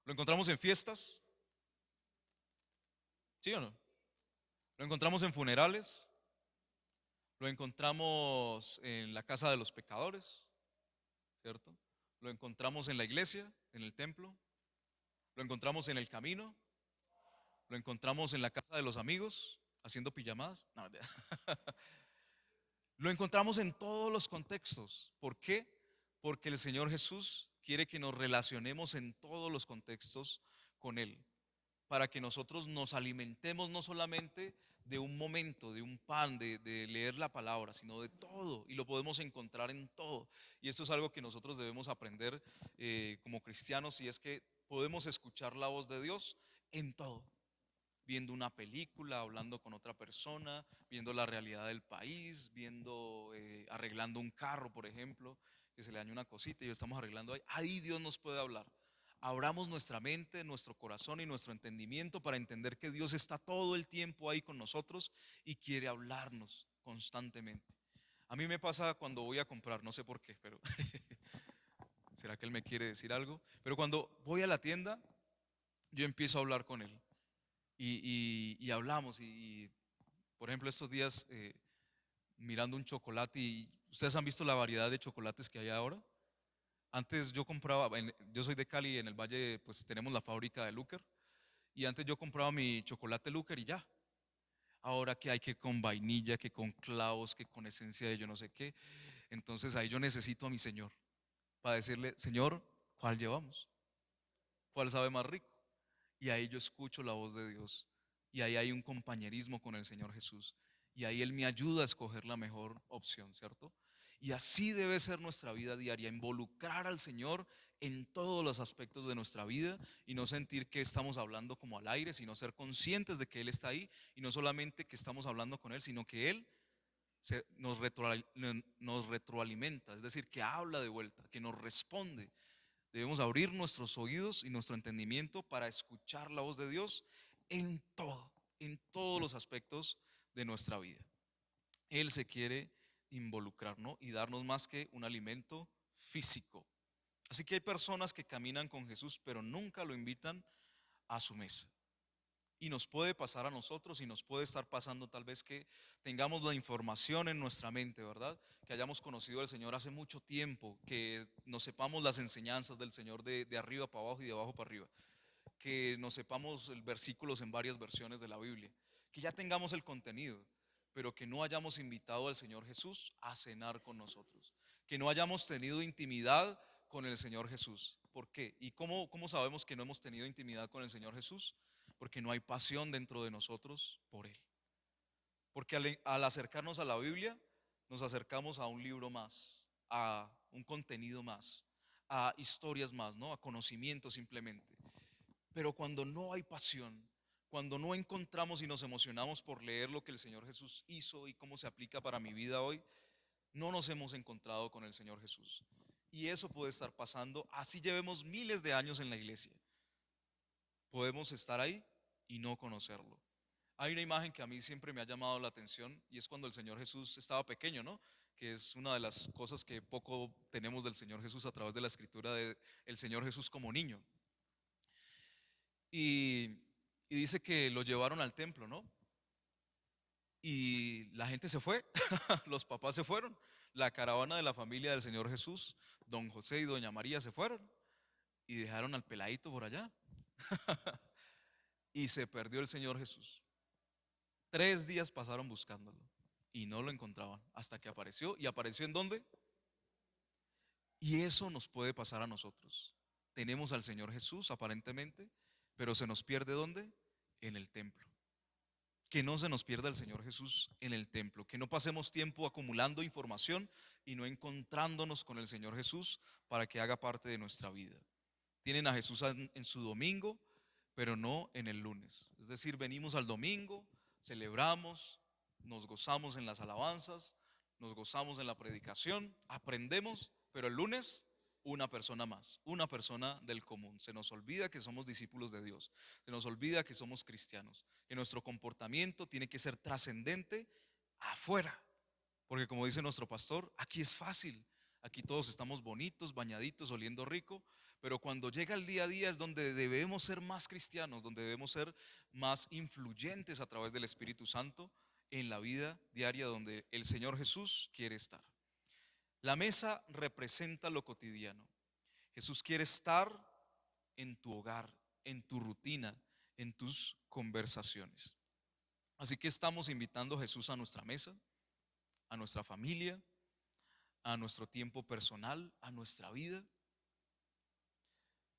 ¿Lo encontramos en fiestas? ¿Sí o no? ¿Lo encontramos en funerales? ¿Lo encontramos en la casa de los pecadores? ¿Cierto? ¿Lo encontramos en la iglesia, en el templo? ¿Lo encontramos en el camino? ¿Lo encontramos en la casa de los amigos haciendo pijamadas? No, lo encontramos en todos los contextos. ¿Por qué? Porque el Señor Jesús quiere que nos relacionemos en todos los contextos con Él, para que nosotros nos alimentemos no solamente de un momento, de un pan, de leer la palabra, sino de todo, y lo podemos encontrar en todo. Y esto es algo que nosotros debemos aprender como cristianos, y es que podemos escuchar la voz de Dios en todo, viendo una película, hablando con otra persona, viendo la realidad del país, viendo, arreglando un carro, por ejemplo, que se le dañó una cosita y lo estamos arreglando ahí. Ahí Dios nos puede hablar. Abramos nuestra mente, nuestro corazón y nuestro entendimiento para entender que Dios está todo el tiempo ahí con nosotros y quiere hablarnos constantemente. A mí me pasa cuando voy a comprar, no sé por qué, pero ¿será que Él me quiere decir algo? Pero cuando voy a la tienda, yo empiezo a hablar con Él y hablamos. Por ejemplo, estos días mirando un chocolate, y ustedes han visto la variedad de chocolates que hay ahora. Antes yo compraba, yo soy de Cali, en el Valle pues tenemos la fábrica de Luker, y antes yo compraba mi chocolate Luker y ya. Ahora que hay que con vainilla, que con clavos, que con esencia de yo no sé qué. Entonces ahí yo necesito a mi Señor para decirle, Señor, ¿cuál llevamos? ¿Cuál sabe más rico? Y ahí yo escucho la voz de Dios. Y ahí hay un compañerismo con el Señor Jesús. Y ahí Él me ayuda a escoger la mejor opción, ¿cierto? Y así debe ser nuestra vida diaria, involucrar al Señor en todos los aspectos de nuestra vida y no sentir que estamos hablando como al aire, sino ser conscientes de que Él está ahí y no solamente que estamos hablando con Él, sino que Él nos retroalimenta, es decir, que habla de vuelta, que nos responde. Debemos abrir nuestros oídos y nuestro entendimiento para escuchar la voz de Dios en todo, en todos los aspectos de nuestra vida. Él se quiere involucrar, ¿no? Y darnos más que un alimento físico. Así que hay personas que caminan con Jesús, pero nunca lo invitan a su mesa. Y nos puede pasar a nosotros y nos puede estar pasando tal vez que tengamos la información en nuestra mente, ¿verdad? Que hayamos conocido al Señor hace mucho tiempo, que nos sepamos las enseñanzas del Señor de arriba para abajo y de abajo para arriba, que nos sepamos versículos en varias versiones de la Biblia, que ya tengamos el contenido, pero que no hayamos invitado al Señor Jesús a cenar con nosotros, que no hayamos tenido intimidad con el Señor Jesús. ¿Por qué? ¿Y cómo sabemos que no hemos tenido intimidad con el Señor Jesús? Porque no hay pasión dentro de nosotros por Él. Porque al acercarnos a la Biblia, nos acercamos a un libro más, a un contenido más, a historias más, ¿no? A conocimiento simplemente. Pero cuando no hay pasión, cuando no encontramos y nos emocionamos por leer lo que el Señor Jesús hizo y cómo se aplica para mi vida hoy, no nos hemos encontrado con el Señor Jesús. Y eso puede estar pasando, así llevemos miles de años en la iglesia. Podemos estar ahí y no conocerlo. Hay una imagen que a mí siempre me ha llamado la atención y es cuando el Señor Jesús estaba pequeño, ¿no? Que es una de las cosas que poco tenemos del Señor Jesús a través de la escritura de el Señor Jesús como niño. Y, y dice que lo llevaron al templo, ¿no? Y la gente se fue, los papás se fueron, la caravana de la familia del Señor Jesús, don José y doña María se fueron y dejaron al peladito por allá. Y se perdió el Señor Jesús. 3 días pasaron buscándolo y no lo encontraban hasta que apareció. ¿Y apareció en dónde? Y eso nos puede pasar a nosotros. Tenemos al Señor Jesús aparentemente, pero se nos pierde ¿dónde? En el templo. Que no se nos pierda el Señor Jesús en el templo, que no pasemos tiempo acumulando información y no encontrándonos con el Señor Jesús para que haga parte de nuestra vida. Tienen a Jesús en su domingo, pero no en el lunes. Es decir, venimos al domingo, celebramos, nos gozamos en las alabanzas, nos gozamos en la predicación, aprendemos, pero el lunes una persona más, una persona del común. Se nos olvida que somos discípulos de Dios, se nos olvida que somos cristianos, que nuestro comportamiento tiene que ser trascendente afuera, porque como dice nuestro pastor, aquí es fácil, aquí todos estamos bonitos, bañaditos, oliendo rico, pero cuando llega el día a día es donde debemos ser más cristianos, donde debemos ser más influyentes a través del Espíritu Santo en la vida diaria donde el Señor Jesús quiere estar. La mesa representa lo cotidiano. Jesús quiere estar en tu hogar, en tu rutina, en tus conversaciones. Así que estamos invitando a Jesús a nuestra mesa, a nuestra familia, a nuestro tiempo personal, a nuestra vida.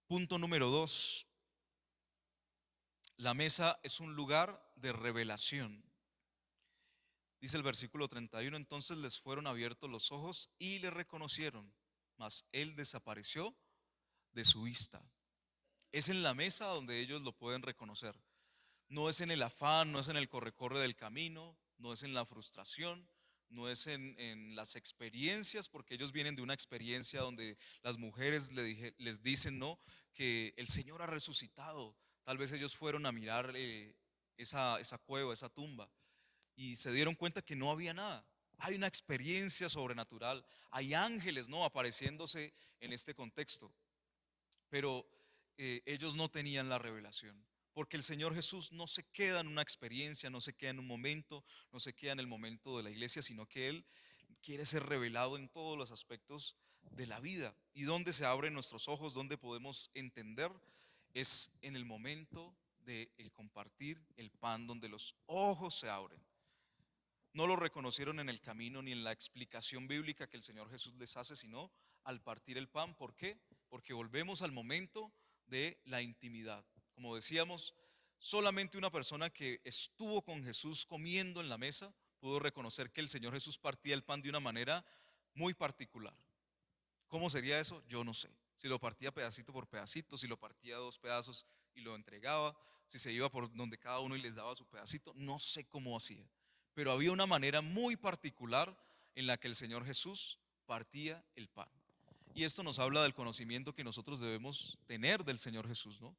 Punto número 2. La mesa es un lugar de revelación. Dice el versículo 31, entonces les fueron abiertos los ojos y le reconocieron, mas él desapareció de su vista. Es en la mesa donde ellos lo pueden reconocer. No es en el afán, no es en el corre-corre del camino, no es en la frustración, no es en las experiencias, porque ellos vienen de una experiencia donde las mujeres les dicen, ¿no? Que el Señor ha resucitado. Tal vez ellos fueron a mirar esa cueva, esa tumba, y se dieron cuenta que no había nada. Hay una experiencia sobrenatural, hay ángeles, ¿no? Apareciéndose en este contexto, pero ellos no tenían la revelación. Porque el Señor Jesús no se queda en una experiencia, no se queda en un momento, no se queda en el momento de la iglesia, sino que Él quiere ser revelado en todos los aspectos de la vida. Y donde se abren nuestros ojos, donde podemos entender, es en el momento de el compartir el pan, donde los ojos se abren. No lo reconocieron en el camino ni en la explicación bíblica que el Señor Jesús les hace, sino al partir el pan. ¿Por qué? Porque volvemos al momento de la intimidad. Como decíamos, solamente una persona que estuvo con Jesús comiendo en la mesa pudo reconocer que el Señor Jesús partía el pan de una manera muy particular. ¿Cómo sería eso? Yo no sé. Si lo partía pedacito por pedacito, si lo partía a 2 pedazos y lo entregaba, si se iba por donde cada uno y les daba su pedacito, no sé cómo hacía. Pero había una manera muy particular en la que el Señor Jesús partía el pan. Y esto nos habla del conocimiento que nosotros debemos tener del Señor Jesús, ¿no?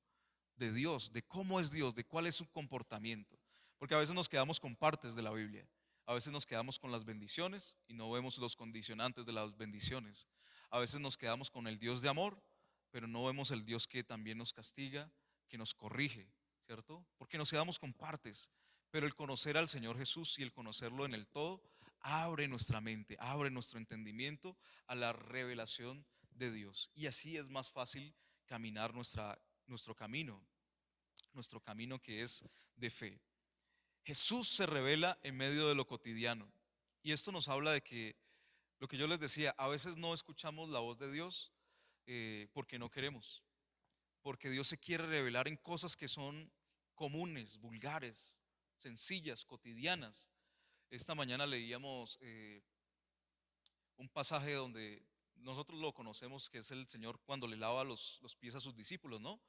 De Dios, de cómo es Dios, de cuál es su comportamiento. Porque a veces nos quedamos con partes de la Biblia. A veces nos quedamos con las bendiciones y no vemos los condicionantes de las bendiciones. A veces nos quedamos con el Dios de amor, pero no vemos el Dios que también nos castiga, que nos corrige, ¿cierto? Porque nos quedamos con partes. Pero el conocer al Señor Jesús y el conocerlo en el todo abre nuestra mente, abre nuestro entendimiento a la revelación de Dios. Y así es más fácil caminar nuestro camino que es de fe. Jesús se revela en medio de lo cotidiano. Y esto nos habla de que, lo que yo les decía, a veces no escuchamos la voz de Dios porque no queremos, porque Dios se quiere revelar en cosas que son comunes, vulgares, sencillas, cotidianas. Esta mañana leíamos un pasaje donde nosotros lo conocemos, que es el Señor cuando le lava los pies a sus discípulos, ¿no?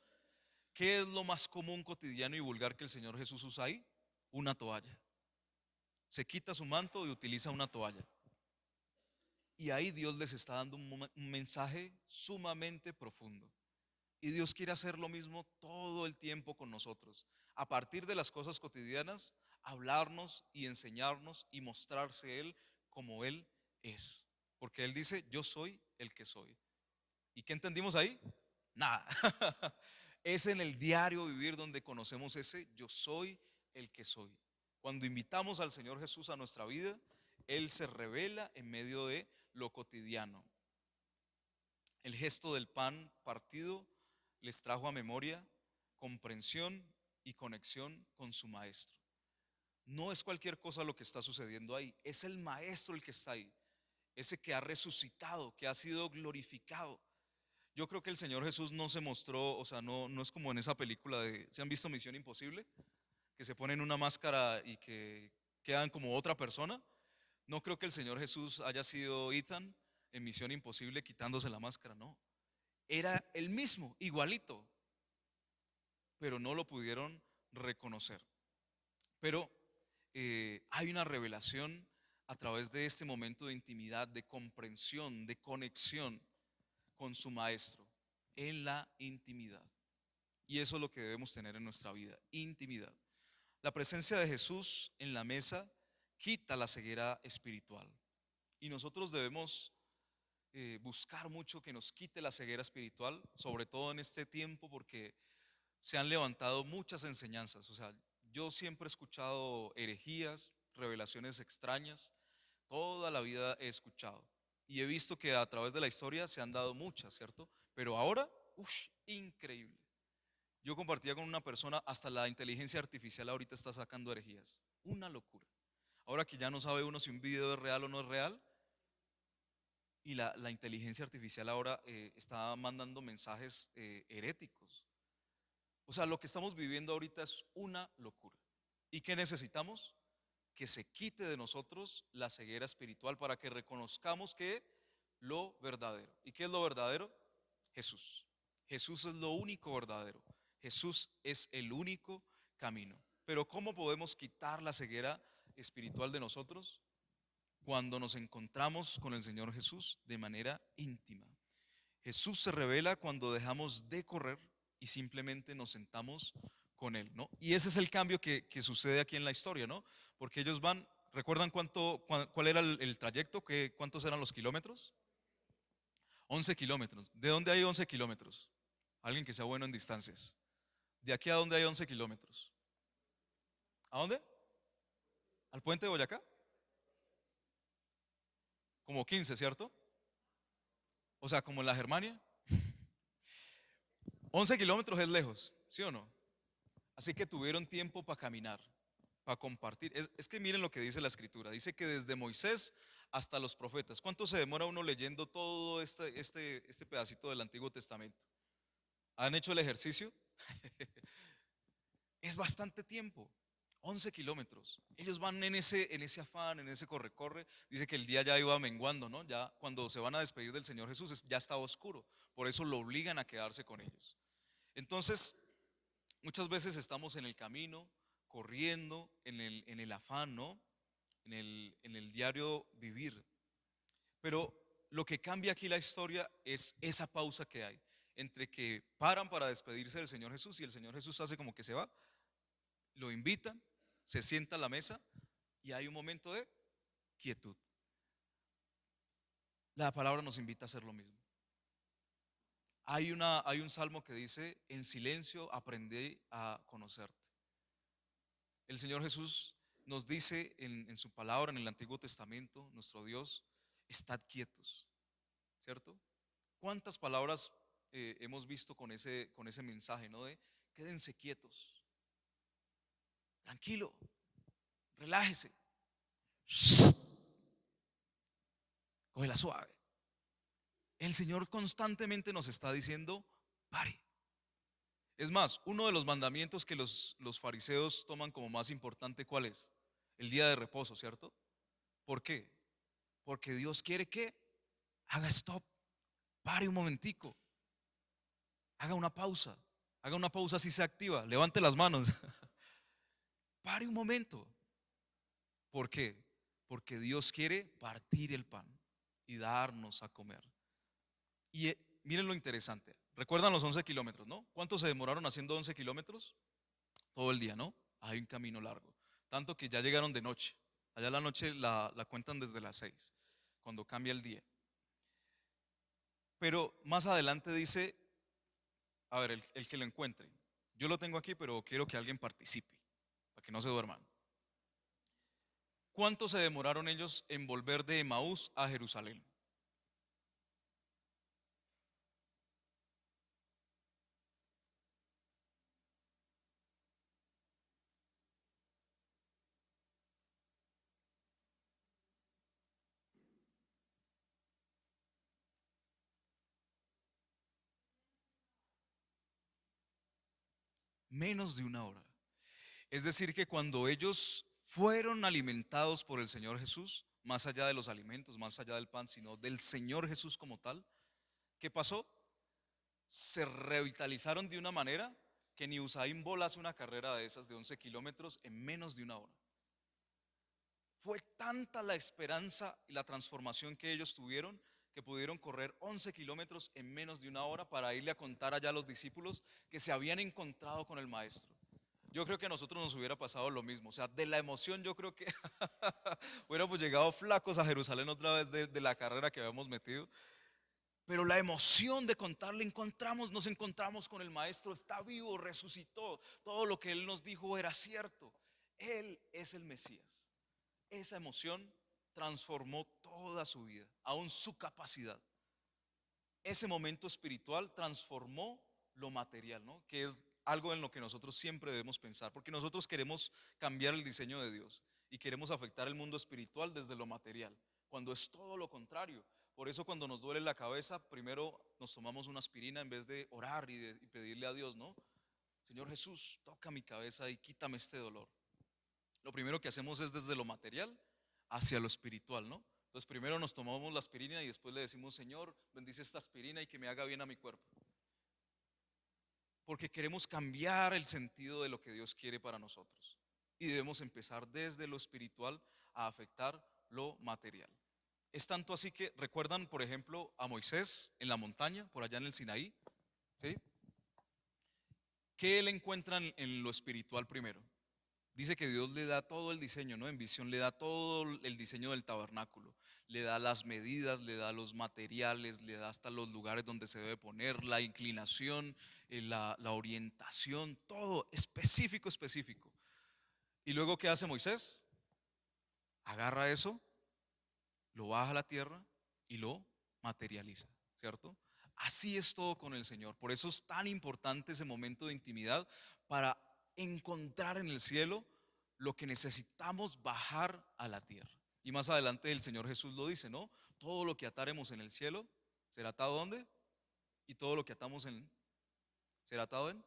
¿Qué es lo más común, cotidiano y vulgar que el Señor Jesús usa ahí? Una toalla. Se quita su manto y utiliza una toalla. Y ahí Dios les está dando un mensaje sumamente profundo. Y Dios quiere hacer lo mismo todo el tiempo con nosotros. A partir de las cosas cotidianas, hablarnos y enseñarnos y mostrarse Él como Él es. Porque Él dice, yo soy el que soy. ¿Y qué entendimos ahí? Nada. Es en el diario vivir donde conocemos ese yo soy el que soy. Cuando invitamos al Señor Jesús a nuestra vida, Él se revela en medio de lo cotidiano. El gesto del pan partido les trajo a memoria comprensión y conexión con su maestro. No es cualquier cosa lo que está sucediendo ahí, es el maestro el que está ahí, ese que ha resucitado, que ha sido glorificado. Yo creo que el Señor Jesús no se mostró, o sea, no es como en esa película de, ¿se han visto Misión Imposible? Que se ponen una máscara y que quedan como otra persona. No creo que el Señor Jesús haya sido Ethan en Misión Imposible quitándose la máscara, no. Era el mismo, igualito, pero no lo pudieron reconocer. Pero hay una revelación a través de este momento de intimidad, de comprensión, de conexión con su maestro, en la intimidad. Y eso es lo que debemos tener en nuestra vida, intimidad. La presencia de Jesús en la mesa quita la ceguera espiritual. Y nosotros debemos buscar mucho que nos quite la ceguera espiritual, sobre todo en este tiempo, porque se han levantado muchas enseñanzas. O sea, yo siempre he escuchado herejías, revelaciones extrañas, toda la vida he escuchado. Y he visto que a través de la historia se han dado muchas, ¿cierto? Pero ahora, uff, increíble. Yo compartía con una persona, hasta la inteligencia artificial ahorita está sacando herejías. Una locura. Ahora que ya no sabe uno si un video es real o no es real, y la inteligencia artificial ahora está mandando mensajes heréticos. O sea, lo que estamos viviendo ahorita es una locura. ¿Y qué necesitamos? Que se quite de nosotros la ceguera espiritual para que reconozcamos que lo verdadero. ¿Y qué es lo verdadero? Jesús. Jesús es lo único verdadero. Jesús es el único camino. Pero ¿cómo podemos quitar la ceguera espiritual de nosotros? Cuando nos encontramos con el Señor Jesús de manera íntima. Jesús se revela cuando dejamos de correr y simplemente nos sentamos con Él, ¿no? Y ese es el cambio que sucede aquí en la historia, ¿no? Porque ellos van, ¿recuerdan cuál era el trayecto? ¿Cuántos eran los kilómetros? 11 kilómetros. ¿De dónde hay 11 kilómetros? Alguien que sea bueno en distancias. ¿De aquí a dónde hay 11 kilómetros? ¿A dónde? ¿Al puente de Boyacá? Como 15, ¿cierto? O sea, como en la Germania. 11 kilómetros es lejos, ¿sí o no? Así que tuvieron tiempo para caminar, para compartir. Es que miren lo que dice la escritura. Dice que desde Moisés hasta los profetas. ¿Cuánto se demora uno leyendo todo este pedacito del Antiguo Testamento? ¿Han hecho el ejercicio? Es bastante tiempo. 11 kilómetros. Ellos van en ese afán, en ese corre-corre. Dice que el día ya iba menguando, ¿no? Ya cuando se van a despedir del Señor Jesús ya estaba oscuro. Por eso lo obligan a quedarse con ellos. Entonces, muchas veces estamos en el camino, corriendo, en el afán, ¿no? En el diario vivir. Pero lo que cambia aquí la historia es esa pausa que hay entre que paran para despedirse del Señor Jesús y el Señor Jesús hace como que se va, lo invitan, se sienta a la mesa y hay un momento de quietud. La palabra nos invita a hacer lo mismo. Hay un salmo que dice, en silencio aprendí a conocerte. El Señor Jesús nos dice en su palabra, en el Antiguo Testamento, nuestro Dios, estad quietos, ¿cierto? ¿Cuántas palabras hemos visto con ese mensaje, ¿no? De quédense quietos, tranquilo, relájese, cógela suave. El Señor constantemente nos está diciendo, pare. Es más, uno de los mandamientos que los fariseos toman como más importante, ¿cuál es? El día de reposo, ¿cierto? ¿Por qué? Porque Dios quiere que haga stop, pare un momentico, haga una pausa si se activa, levante las manos, pare un momento. ¿Por qué? Porque Dios quiere partir el pan y darnos a comer. Y miren lo interesante, recuerdan los 11 kilómetros, ¿no? ¿Cuánto se demoraron haciendo 11 kilómetros? Todo el día, ¿no? Hay un camino largo, tanto que ya llegaron de noche. Allá la noche la cuentan desde las 6, cuando cambia el día. Pero más adelante dice, a ver, el que lo encuentre. Yo lo tengo aquí, pero quiero que alguien participe, para que no se duerman. ¿Cuánto se demoraron ellos en volver de Emaús a Jerusalén? Menos de una hora. Es decir, que cuando ellos fueron alimentados por el Señor Jesús, más allá de los alimentos, más allá del pan, sino del Señor Jesús como tal, ¿qué pasó? Se revitalizaron de una manera que ni Usain Bolt hace una carrera de esas de 11 kilómetros en menos de una hora. Fue tanta la esperanza y la transformación que ellos tuvieron que pudieron correr 11 kilómetros en menos de una hora para irle a contar allá a los discípulos que se habían encontrado con el maestro. Yo creo que a nosotros nos hubiera pasado lo mismo. O sea, de la emoción yo creo que hubiéramos llegado flacos a Jerusalén otra vez de la carrera que habíamos metido. Pero la emoción de contarle, nos encontramos con el maestro, está vivo, resucitó. Todo lo que él nos dijo era cierto. Él es el Mesías. Esa emoción transformó toda su vida, aún su capacidad. Ese momento espiritual transformó lo material, ¿no? Que es algo en lo que nosotros siempre debemos pensar, porque nosotros queremos cambiar el diseño de Dios y queremos afectar el mundo espiritual desde lo material, cuando es todo lo contrario. Por eso cuando nos duele la cabeza, primero nos tomamos una aspirina en vez de orar y pedirle a Dios, ¿no? Señor Jesús, toca mi cabeza y quítame este dolor. Lo primero que hacemos es desde lo material hacia lo espiritual, ¿no? Entonces primero nos tomamos la aspirina y después le decimos, Señor, bendice esta aspirina y que me haga bien a mi cuerpo. Porque queremos cambiar el sentido de lo que Dios quiere para nosotros. Y debemos empezar desde lo espiritual a afectar lo material. Es tanto así que recuerdan, por ejemplo, a Moisés en la montaña, por allá en el Sinaí, ¿sí? ¿Qué él encuentra en lo espiritual primero? Dice que Dios le da todo el diseño, ¿no? En visión le da todo el diseño del tabernáculo, le da las medidas, le da los materiales, le da hasta los lugares donde se debe poner, la inclinación, la orientación, todo específico, específico. ¿Y luego qué hace Moisés? Agarra eso, lo baja a la tierra y lo materializa, ¿cierto? Así es todo con el Señor. Por eso es tan importante ese momento de intimidad para encontrar en el cielo lo que necesitamos bajar a la tierra. Y más adelante el Señor Jesús lo dice, ¿no? Todo lo que ataremos en el cielo será atado ¿dónde? Y todo lo que atamos en será atado en,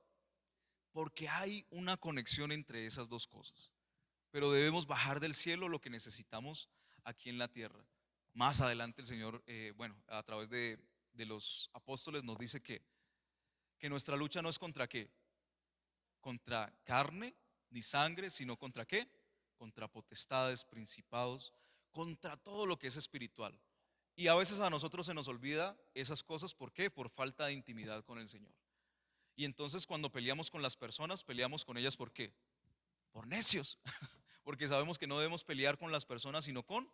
porque hay una conexión entre esas dos cosas. Pero debemos bajar del cielo lo que necesitamos aquí en la tierra. Más adelante el Señor, bueno, a través de los apóstoles nos dice que nuestra lucha no es contra qué, contra carne ni sangre, sino contra qué, contra potestades, principados, contra todo lo que es espiritual. Y a veces a nosotros se nos olvida esas cosas, ¿por qué? Por falta de intimidad con el Señor. Y entonces cuando peleamos con las personas, peleamos con ellas ¿por qué? Por necios, porque sabemos que no debemos pelear con las personas, sino con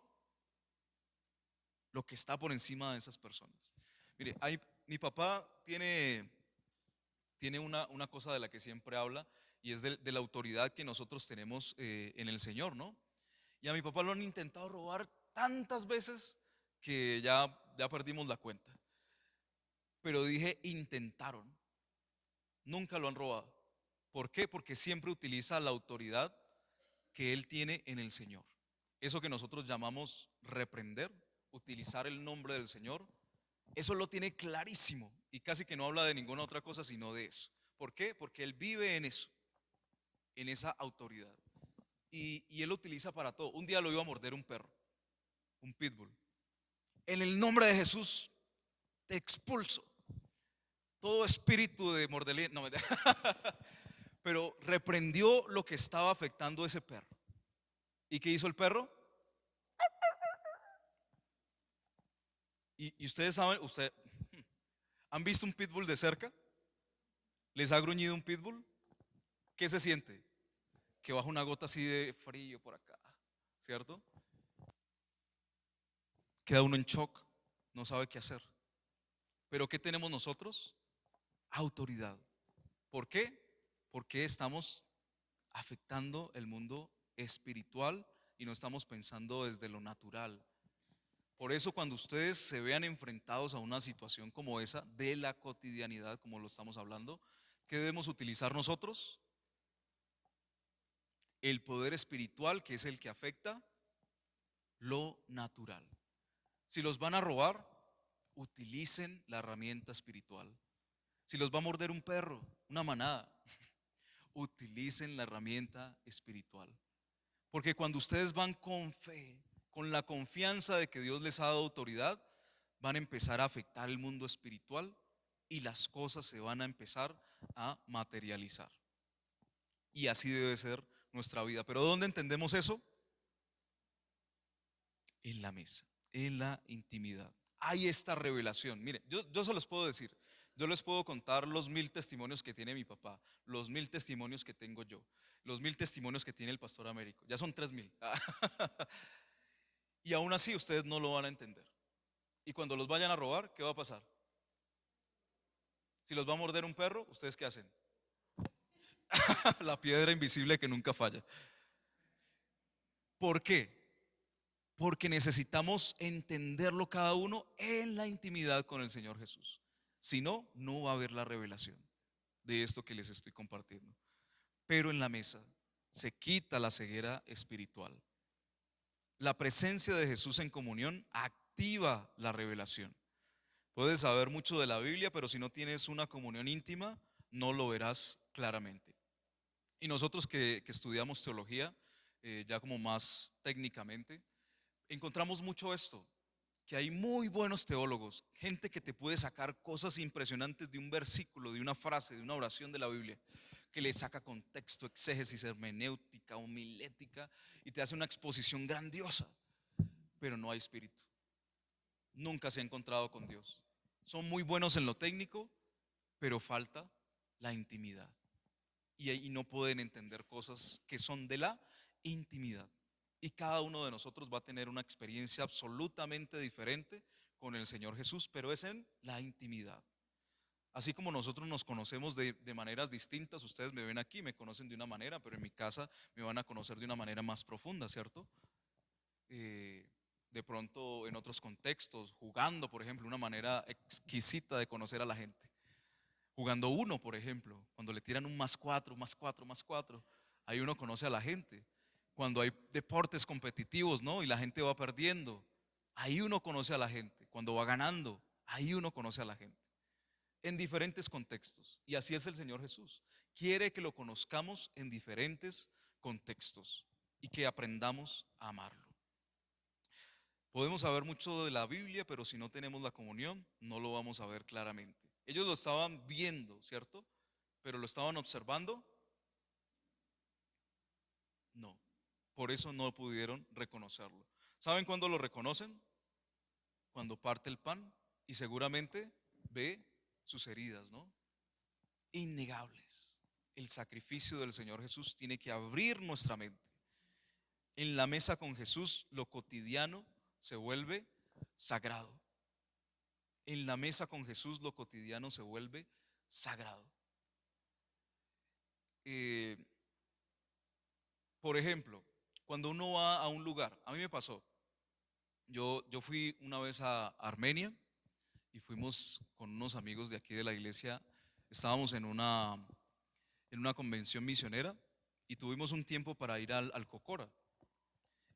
lo que está por encima de esas personas. Mire, mi papá tiene una cosa de la que siempre habla y es de la autoridad que nosotros tenemos en el Señor, ¿no? Y a mi papá lo han intentado robar tantas veces que ya perdimos la cuenta. Pero dije, intentaron, nunca lo han robado. ¿Por qué? Porque siempre utiliza la autoridad que él tiene en el Señor. Eso que nosotros llamamos reprender, utilizar el nombre del Señor, eso lo tiene clarísimo y casi que no habla de ninguna otra cosa sino de eso. ¿Por qué? Porque él vive en eso, en esa autoridad. Y él lo utiliza para todo. Un día lo iba a morder un perro, un pitbull. En el nombre de Jesús te expulso. Todo espíritu de mordelía, no, pero reprendió lo que estaba afectando a ese perro. ¿Y qué hizo el perro? Y ustedes saben, ¿han visto un pitbull de cerca? ¿Les ha gruñido un pitbull? ¿Qué se siente? Que baja una gota así de frío por acá, ¿cierto? Queda uno en shock, no sabe qué hacer. Pero ¿qué tenemos nosotros? Autoridad. ¿Por qué? Porque estamos afectando el mundo espiritual y no estamos pensando desde lo natural. Por eso cuando ustedes se vean enfrentados a una situación como esa, de la cotidianidad, como lo estamos hablando, ¿qué debemos utilizar nosotros? El poder espiritual, que es el que afecta lo natural. Si los van a robar, utilicen la herramienta espiritual. Si los va a morder un perro, una manada, utilicen la herramienta espiritual. Porque cuando ustedes van con fe, con la confianza de que Dios les ha dado autoridad, van a empezar a afectar el mundo espiritual y las cosas se van a empezar a materializar. Y así debe ser nuestra vida. ¿Pero dónde entendemos eso? En la mesa, en la intimidad. Hay esta revelación. Mire, yo se los puedo decir. Yo les puedo contar los 1000 testimonios que tiene mi papá, los 1000 testimonios que tengo yo, los 1000 testimonios que tiene el pastor Américo. Ya son 3000. Y aún así ustedes no lo van a entender. Y cuando los vayan a robar, ¿qué va a pasar? Si los va a morder un perro, ¿ustedes qué hacen? La piedra invisible que nunca falla. ¿Por qué? Porque necesitamos entenderlo cada uno en la intimidad con el Señor Jesús. Si no, no va a haber la revelación de esto que les estoy compartiendo. Pero en la mesa se quita la ceguera espiritual. La presencia de Jesús en comunión activa la revelación. Puedes saber mucho de la Biblia, pero si no tienes una comunión íntima, no lo verás claramente. Y nosotros que estudiamos teología, ya como más técnicamente, encontramos mucho esto, que hay muy buenos teólogos, gente que te puede sacar cosas impresionantes de un versículo, de una frase, de una oración de la Biblia, que le saca contexto, exégesis, hermenéutica, homilética, y te hace una exposición grandiosa, pero no hay espíritu. Nunca se ha encontrado con Dios. Son muy buenos en lo técnico, pero falta la intimidad. Y no pueden entender cosas que son de la intimidad. Y cada uno de nosotros va a tener una experiencia absolutamente diferente con el Señor Jesús, pero es en la intimidad. Así como nosotros nos conocemos de maneras distintas, ustedes me ven aquí, me conocen de una manera, pero en mi casa me van a conocer de una manera más profunda, ¿cierto? De pronto en otros contextos, jugando, por ejemplo, una manera exquisita de conocer a la gente. Jugando uno, por ejemplo, cuando le tiran un +4, +4, +4, ahí uno conoce a la gente. Cuando hay deportes competitivos, ¿no? Y la gente va perdiendo, ahí uno conoce a la gente. Cuando va ganando, ahí uno conoce a la gente. En diferentes contextos. Y así es el Señor Jesús. Quiere que lo conozcamos en diferentes contextos y que aprendamos a amarlo. Podemos saber mucho de la Biblia, pero si no tenemos la comunión, no lo vamos a ver claramente. Ellos lo estaban viendo, ¿cierto? Pero lo estaban observando. No. Por eso no pudieron reconocerlo. ¿Saben cuándo lo reconocen? Cuando parte el pan y seguramente ve sus heridas, ¿no? Innegables. El sacrificio del Señor Jesús tiene que abrir nuestra mente. En la mesa con Jesús, lo cotidiano se vuelve sagrado. En la mesa con Jesús lo cotidiano se vuelve sagrado. Eh, por ejemplo, cuando uno va a un lugar, a mí me pasó, yo fui una vez a Armenia y fuimos con unos amigos de aquí de la iglesia, estábamos en una convención misionera y tuvimos un tiempo para ir al Cocora.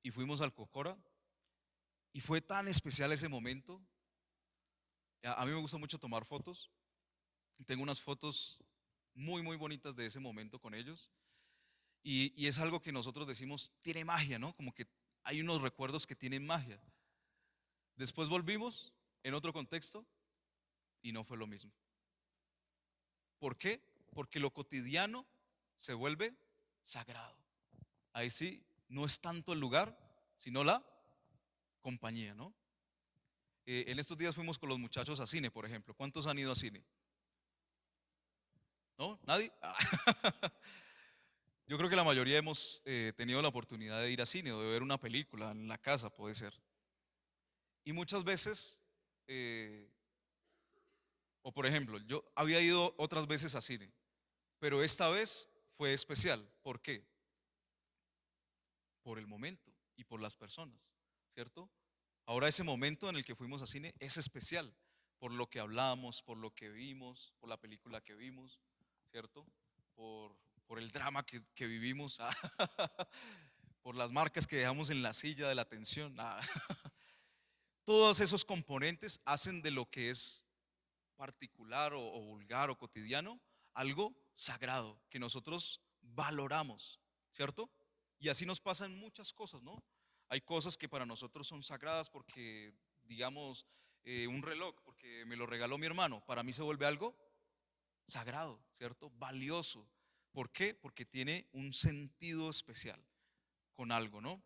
Y fuimos al Cocora y fue tan especial ese momento. A mí me gusta mucho tomar fotos. Tengo unas fotos muy, muy bonitas de ese momento con ellos. Y es algo que nosotros decimos, tiene magia, ¿no? Como que hay unos recuerdos que tienen magia. Después volvimos en otro contexto y no fue lo mismo. ¿Por qué? Porque lo cotidiano se vuelve sagrado. Ahí sí, no es tanto el lugar, sino la compañía, ¿no? En estos días fuimos con los muchachos a cine, por ejemplo. ¿Cuántos han ido a cine? ¿No? ¿Nadie? Yo creo que la mayoría hemos tenido la oportunidad de ir a cine o de ver una película en la casa, puede ser. Y muchas veces, eh, o por ejemplo, yo había ido otras veces a cine, pero esta vez fue especial. ¿Por qué? Por el momento y por las personas, ¿cierto? Ahora ese momento en el que fuimos a cine es especial por lo que hablamos, por lo que vimos, por la película que vimos, ¿cierto? Por, por el drama que vivimos, por las marcas que dejamos en la silla de la tensión. Todos esos componentes hacen de lo que es particular o vulgar o cotidiano algo sagrado que nosotros valoramos, ¿cierto? Y así nos pasan muchas cosas, ¿no? Hay cosas que para nosotros son sagradas porque, digamos, un reloj, porque me lo regaló mi hermano, para mí se vuelve algo sagrado, ¿cierto? Valioso. ¿Por qué? Porque tiene un sentido especial con algo, ¿no?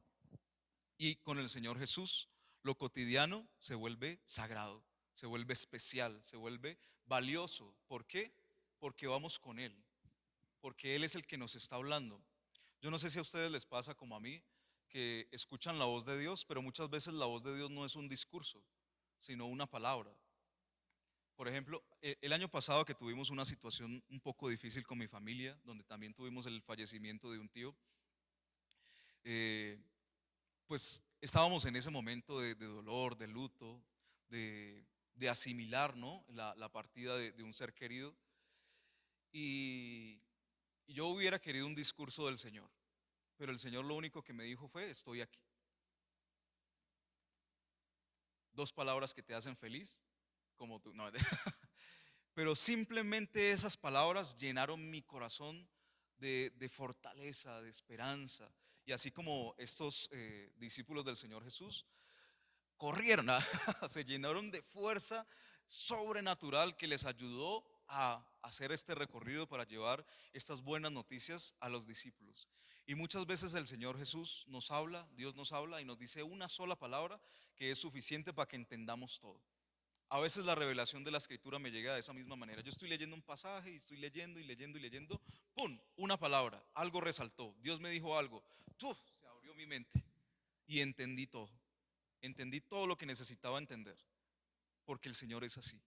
Y con el Señor Jesús, lo cotidiano se vuelve sagrado, se vuelve especial, se vuelve valioso. ¿Por qué? Porque vamos con Él, porque Él es el que nos está hablando. Yo no sé si a ustedes les pasa como a mí, que escuchan la voz de Dios, pero muchas veces la voz de Dios no es un discurso, sino una palabra. Por ejemplo, el año pasado que tuvimos una situación un poco difícil con mi familia, donde también tuvimos el fallecimiento de un tío, eh, pues estábamos en ese momento de dolor, de luto, de asimilar, ¿no? La partida de un ser querido. Y, y yo hubiera querido un discurso del Señor, pero el Señor lo único que me dijo fue, estoy aquí. Dos palabras que te hacen feliz, como tú. No, pero simplemente esas palabras llenaron mi corazón de fortaleza, de esperanza. Y así como estos discípulos del Señor Jesús, corrieron, se llenaron de fuerza sobrenatural que les ayudó a hacer este recorrido para llevar estas buenas noticias a los discípulos. Y muchas veces el Señor Jesús nos habla, Dios nos habla y nos dice una sola palabra que es suficiente para que entendamos todo. A veces la revelación de la escritura me llega de esa misma manera. Yo estoy leyendo un pasaje y estoy leyendo y leyendo y leyendo. ¡Pum! Una palabra, algo resaltó. Dios me dijo algo. ¡Tuf! Se abrió mi mente y entendí todo. Entendí todo lo que necesitaba entender, porque el Señor es así.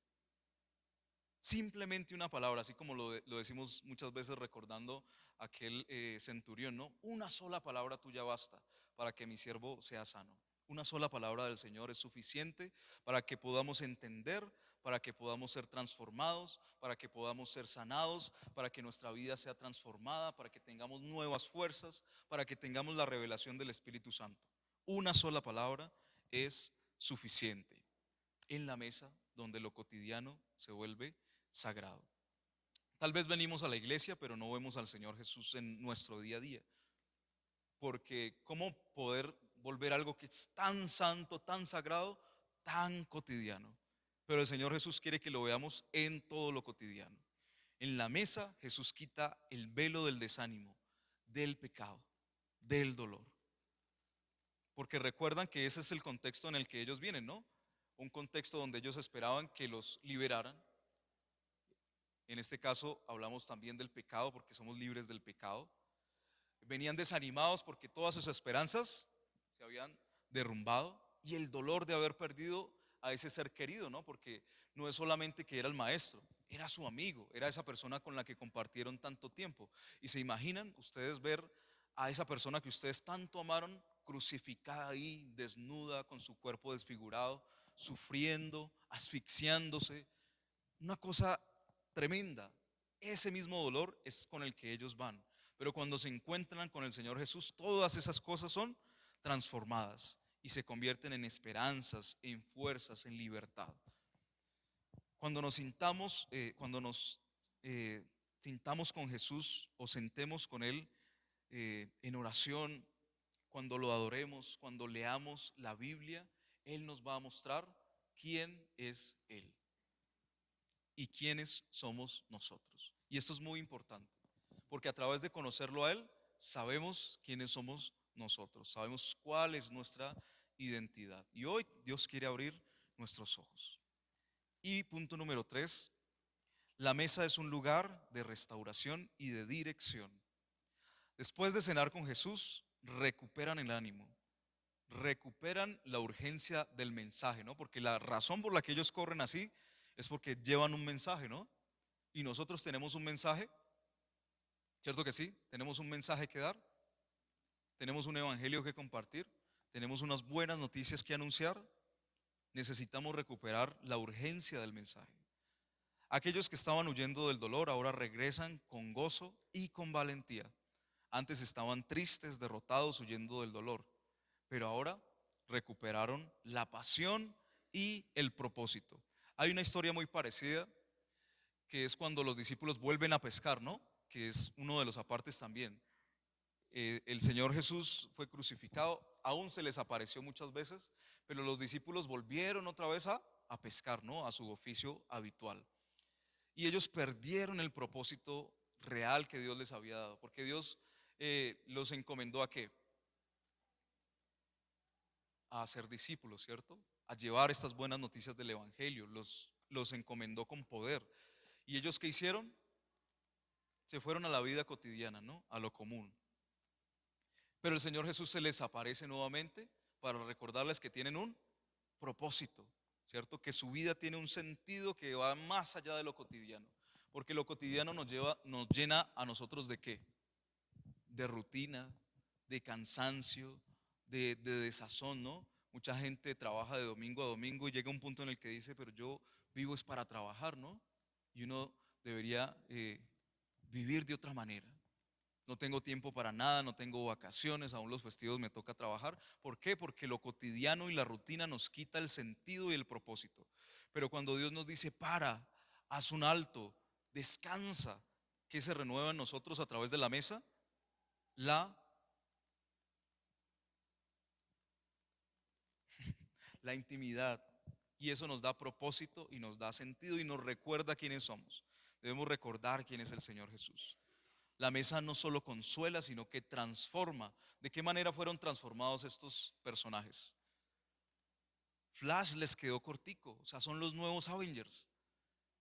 Simplemente una palabra, así como lo decimos muchas veces recordando aquel centurión, ¿no? Una sola palabra tuya basta para que mi siervo sea sano. Una sola palabra del Señor es suficiente para que podamos entender, para que podamos ser transformados, para que podamos ser sanados, para que nuestra vida sea transformada, para que tengamos nuevas fuerzas, para que tengamos la revelación del Espíritu Santo. Una sola palabra es suficiente en la mesa donde lo cotidiano se vuelve sagrado. Tal vez venimos a la iglesia, pero no vemos al Señor Jesús en nuestro día a día. Porque ¿cómo poder volver algo que es tan santo, tan sagrado, tan cotidiano? Pero el Señor Jesús quiere que lo veamos en todo lo cotidiano. En la mesa Jesús quita el velo del desánimo, del pecado, del dolor. Porque recuerdan que ese es el contexto en el que ellos vienen, ¿no? Un contexto donde ellos esperaban que los liberaran. En este caso hablamos también del pecado porque somos libres del pecado. Venían desanimados porque todas sus esperanzas se habían derrumbado. y el dolor de haber perdido a ese ser querido, ¿no? Porque no es solamente que era el maestro, era su amigo, era esa persona con la que compartieron tanto tiempo. Y se imaginan ustedes ver a esa persona que ustedes tanto amaron crucificada ahí, desnuda, con su cuerpo desfigurado, sufriendo, asfixiándose, una cosa tremenda. Ese mismo dolor es con el que ellos van. Pero cuando se encuentran con el Señor Jesús, todas esas cosas son transformadas y se convierten en esperanzas, en fuerzas, en libertad. Cuando nos sintamos, sintamos con Jesús o sentemos con Él en oración, cuando lo adoremos, cuando leamos la Biblia, Él nos va a mostrar quién es Él y quiénes somos nosotros. Y esto es muy importante, porque a través de conocerlo a Él, sabemos quiénes somos nosotros, sabemos cuál es nuestra identidad. Y hoy Dios quiere abrir nuestros ojos. Y punto número 3, la mesa es un lugar de restauración y de dirección. Después de cenar con Jesús, recuperan el ánimo, recuperan la urgencia del mensaje, ¿no? Porque la razón por la que ellos corren así es porque llevan un mensaje, ¿no? Y nosotros tenemos un mensaje, ¿cierto que sí? Tenemos un mensaje que dar, tenemos un evangelio que compartir, tenemos unas buenas noticias que anunciar, necesitamos recuperar la urgencia del mensaje. Aquellos que estaban huyendo del dolor ahora regresan con gozo y con valentía. Antes estaban tristes, derrotados, huyendo del dolor, pero ahora recuperaron la pasión y el propósito. Hay una historia muy parecida que es cuando los discípulos vuelven a pescar, ¿no? Que es uno de los apartes también. El Señor Jesús fue crucificado, aún se les apareció muchas veces, pero los discípulos volvieron otra vez a pescar, ¿no? A su oficio habitual. Y ellos perdieron el propósito real que Dios les había dado, porque Dios los encomendó a qué? A ser discípulos, ¿cierto? A llevar estas buenas noticias del Evangelio, los encomendó con poder. ¿Y ellos qué hicieron? Se fueron a la vida cotidiana, ¿no? A lo común. Pero el Señor Jesús se les aparece nuevamente para recordarles que tienen un propósito, ¿cierto? Que su vida tiene un sentido que va más allá de lo cotidiano. Porque lo cotidiano nos llena a nosotros de qué? De rutina, de cansancio, de desazón, ¿no? Mucha gente trabaja de domingo a domingo y llega un punto en el que dice, pero yo vivo es para trabajar, ¿no? Y uno debería vivir de otra manera. No tengo tiempo para nada, no tengo vacaciones, aún los festivos me toca trabajar. ¿Por qué? Porque lo cotidiano y la rutina nos quita el sentido y el propósito. Pero cuando Dios nos dice, para, haz un alto, descansa, ¿qué se renueva en nosotros a través de la mesa? La, la intimidad. Y eso nos da propósito y nos da sentido y nos recuerda quiénes somos. Debemos recordar quién es el Señor Jesús. La mesa no solo consuela, sino que transforma. ¿De qué manera fueron transformados estos personajes? Flash les quedó cortico, o sea, son los nuevos Avengers.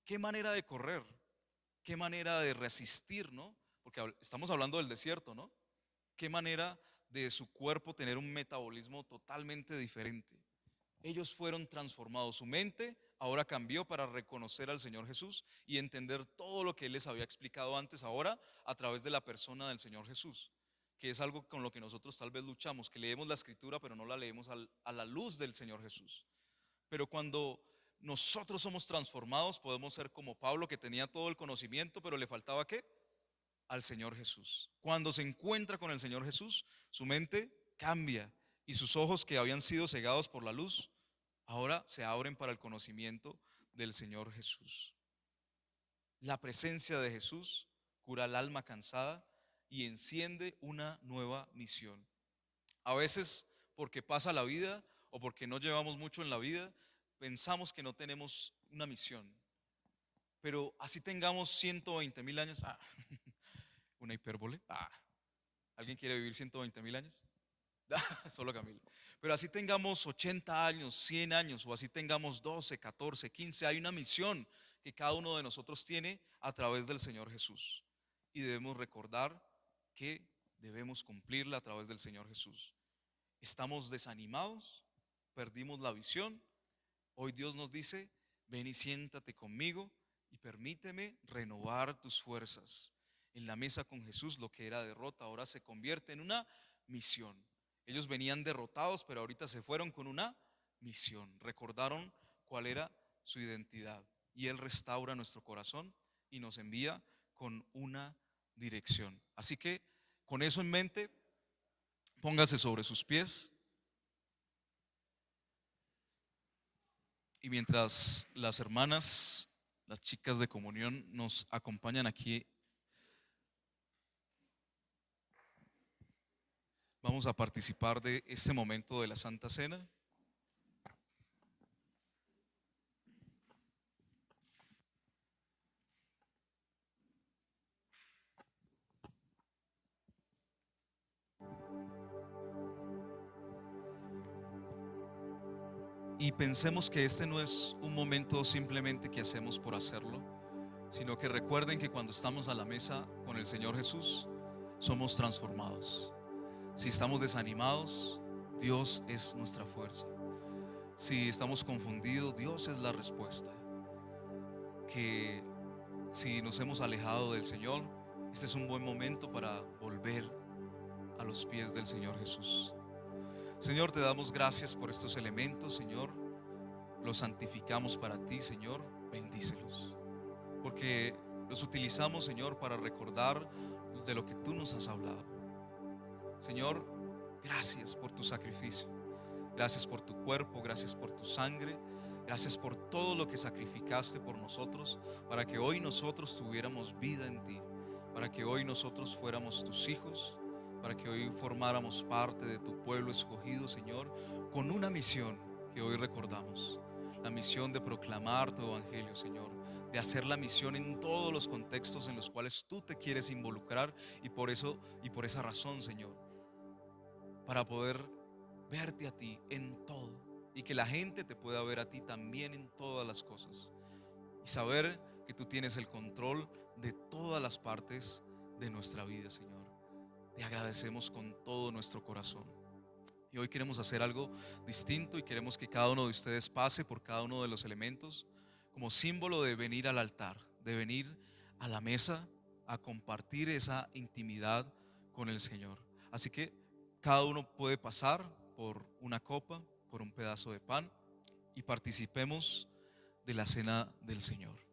¿Qué manera de correr? ¿Qué manera de resistir, no? Porque estamos hablando del desierto, ¿no? ¿Qué manera de su cuerpo tener un metabolismo totalmente diferente? Ellos fueron transformados, su mente ahora cambió para reconocer al Señor Jesús y entender todo lo que Él les había explicado antes, ahora a través de la persona del Señor Jesús, que es algo con lo que nosotros tal vez luchamos, que leemos la escritura pero no la leemos a la luz del Señor Jesús. Pero cuando nosotros somos transformados, podemos ser como Pablo, que tenía todo el conocimiento, pero le faltaba ¿qué? Al Señor Jesús. Cuando se encuentra con el Señor Jesús, su mente cambia y sus ojos que habían sido cegados por la luz, ahora se abren para el conocimiento del Señor Jesús. La presencia de Jesús cura el alma cansada y enciende una nueva misión. A veces, porque pasa la vida o porque no llevamos mucho en la vida, pensamos que no tenemos una misión. Pero así tengamos 120.000 años, una hipérbole. ¿Alguien quiere vivir 120.000 años? Solo Camilo. Pero así tengamos 80 años, 100 años, o así tengamos 12, 14, 15, hay una misión que cada uno de nosotros tiene a través del Señor Jesús. Y debemos recordar que debemos cumplirla a través del Señor Jesús. ¿Estamos desanimados? perdimos la visión, hoy Dios nos dice, ven y siéntate conmigo y permíteme renovar tus fuerzas. En la mesa con Jesús, lo que era derrota ahora se convierte en una misión. Ellos venían derrotados, pero ahorita se fueron con una misión. Recordaron cuál era su identidad. Y Él restaura nuestro corazón y nos envía con una dirección. Así que con eso en mente, póngase sobre sus pies. Y mientras las hermanas, las chicas de comunión nos acompañan aquí, vamos a participar de este momento de la Santa Cena. Y pensemos que este no es un momento simplemente que hacemos por hacerlo, sino que recuerden que cuando estamos a la mesa con el Señor Jesús, somos transformados. Si estamos desanimados, Dios es nuestra fuerza. Si estamos confundidos, Dios es la respuesta. Que si nos hemos alejado del Señor, este es un buen momento para volver a los pies del Señor Jesús. Señor, te damos gracias por estos elementos, Señor. Los santificamos para ti, Señor. Bendícelos, porque los utilizamos, Señor, para recordar de lo que tú nos has hablado. Señor, gracias por tu sacrificio. Gracias por tu cuerpo, gracias por tu sangre. Gracias por todo lo que sacrificaste por nosotros, para que hoy nosotros tuviéramos vida en ti, para que hoy nosotros fuéramos tus hijos, para que hoy formáramos parte de tu pueblo escogido, Señor, con una misión que hoy recordamos: la misión de proclamar tu evangelio, Señor, de hacer la misión en todos los contextos en los cuales tú te quieres involucrar, y por eso y por esa razón, Señor, para poder verte a ti en todo, y que la gente te pueda ver a ti también en todas las cosas, y saber que tú tienes el control de todas las partes de nuestra vida, Señor. Te agradecemos con todo nuestro corazón. Y hoy queremos hacer algo distinto, y queremos que cada uno de ustedes pase por cada uno de los elementos como símbolo de venir al altar, de venir a la mesa a compartir esa intimidad con el Señor. Así que cada uno puede pasar por una copa, por un pedazo de pan, y participemos de la cena del Señor.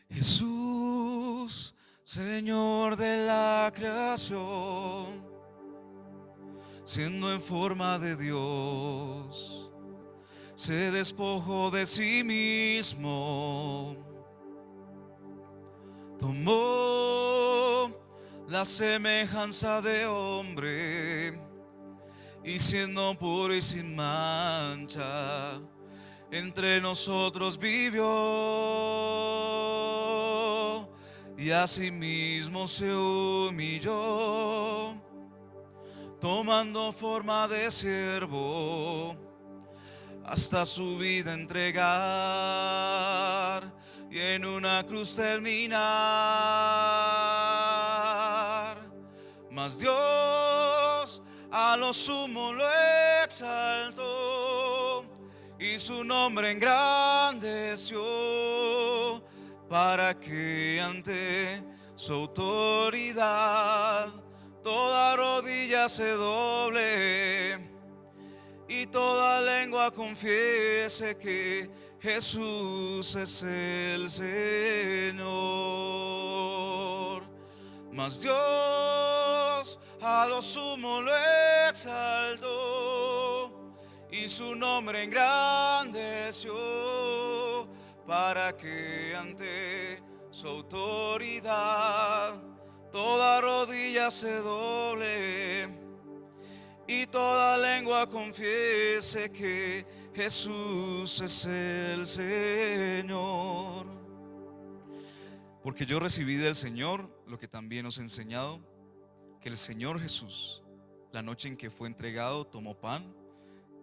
Jesús, Señor de la creación, siendo en forma de Dios, se despojó de sí mismo, tomó la semejanza de hombre, y siendo puro y sin mancha, entre nosotros vivió, y asimismo se humilló, tomando forma de siervo, hasta su vida entregar, y en una cruz terminar. Mas Dios a lo sumo lo exaltó, y su nombre engrandeció, para que ante su autoridad toda rodilla se doble, y toda lengua confiese que Jesús es el Señor. Mas Dios a lo sumo lo exaltó, y su nombre engrandeció, para que ante su autoridad toda rodilla se doble, y toda lengua confiese que Jesús es el Señor. Porque yo recibí del Señor lo que también os he enseñado, que el Señor Jesús, La noche en que fue entregado, tomó pan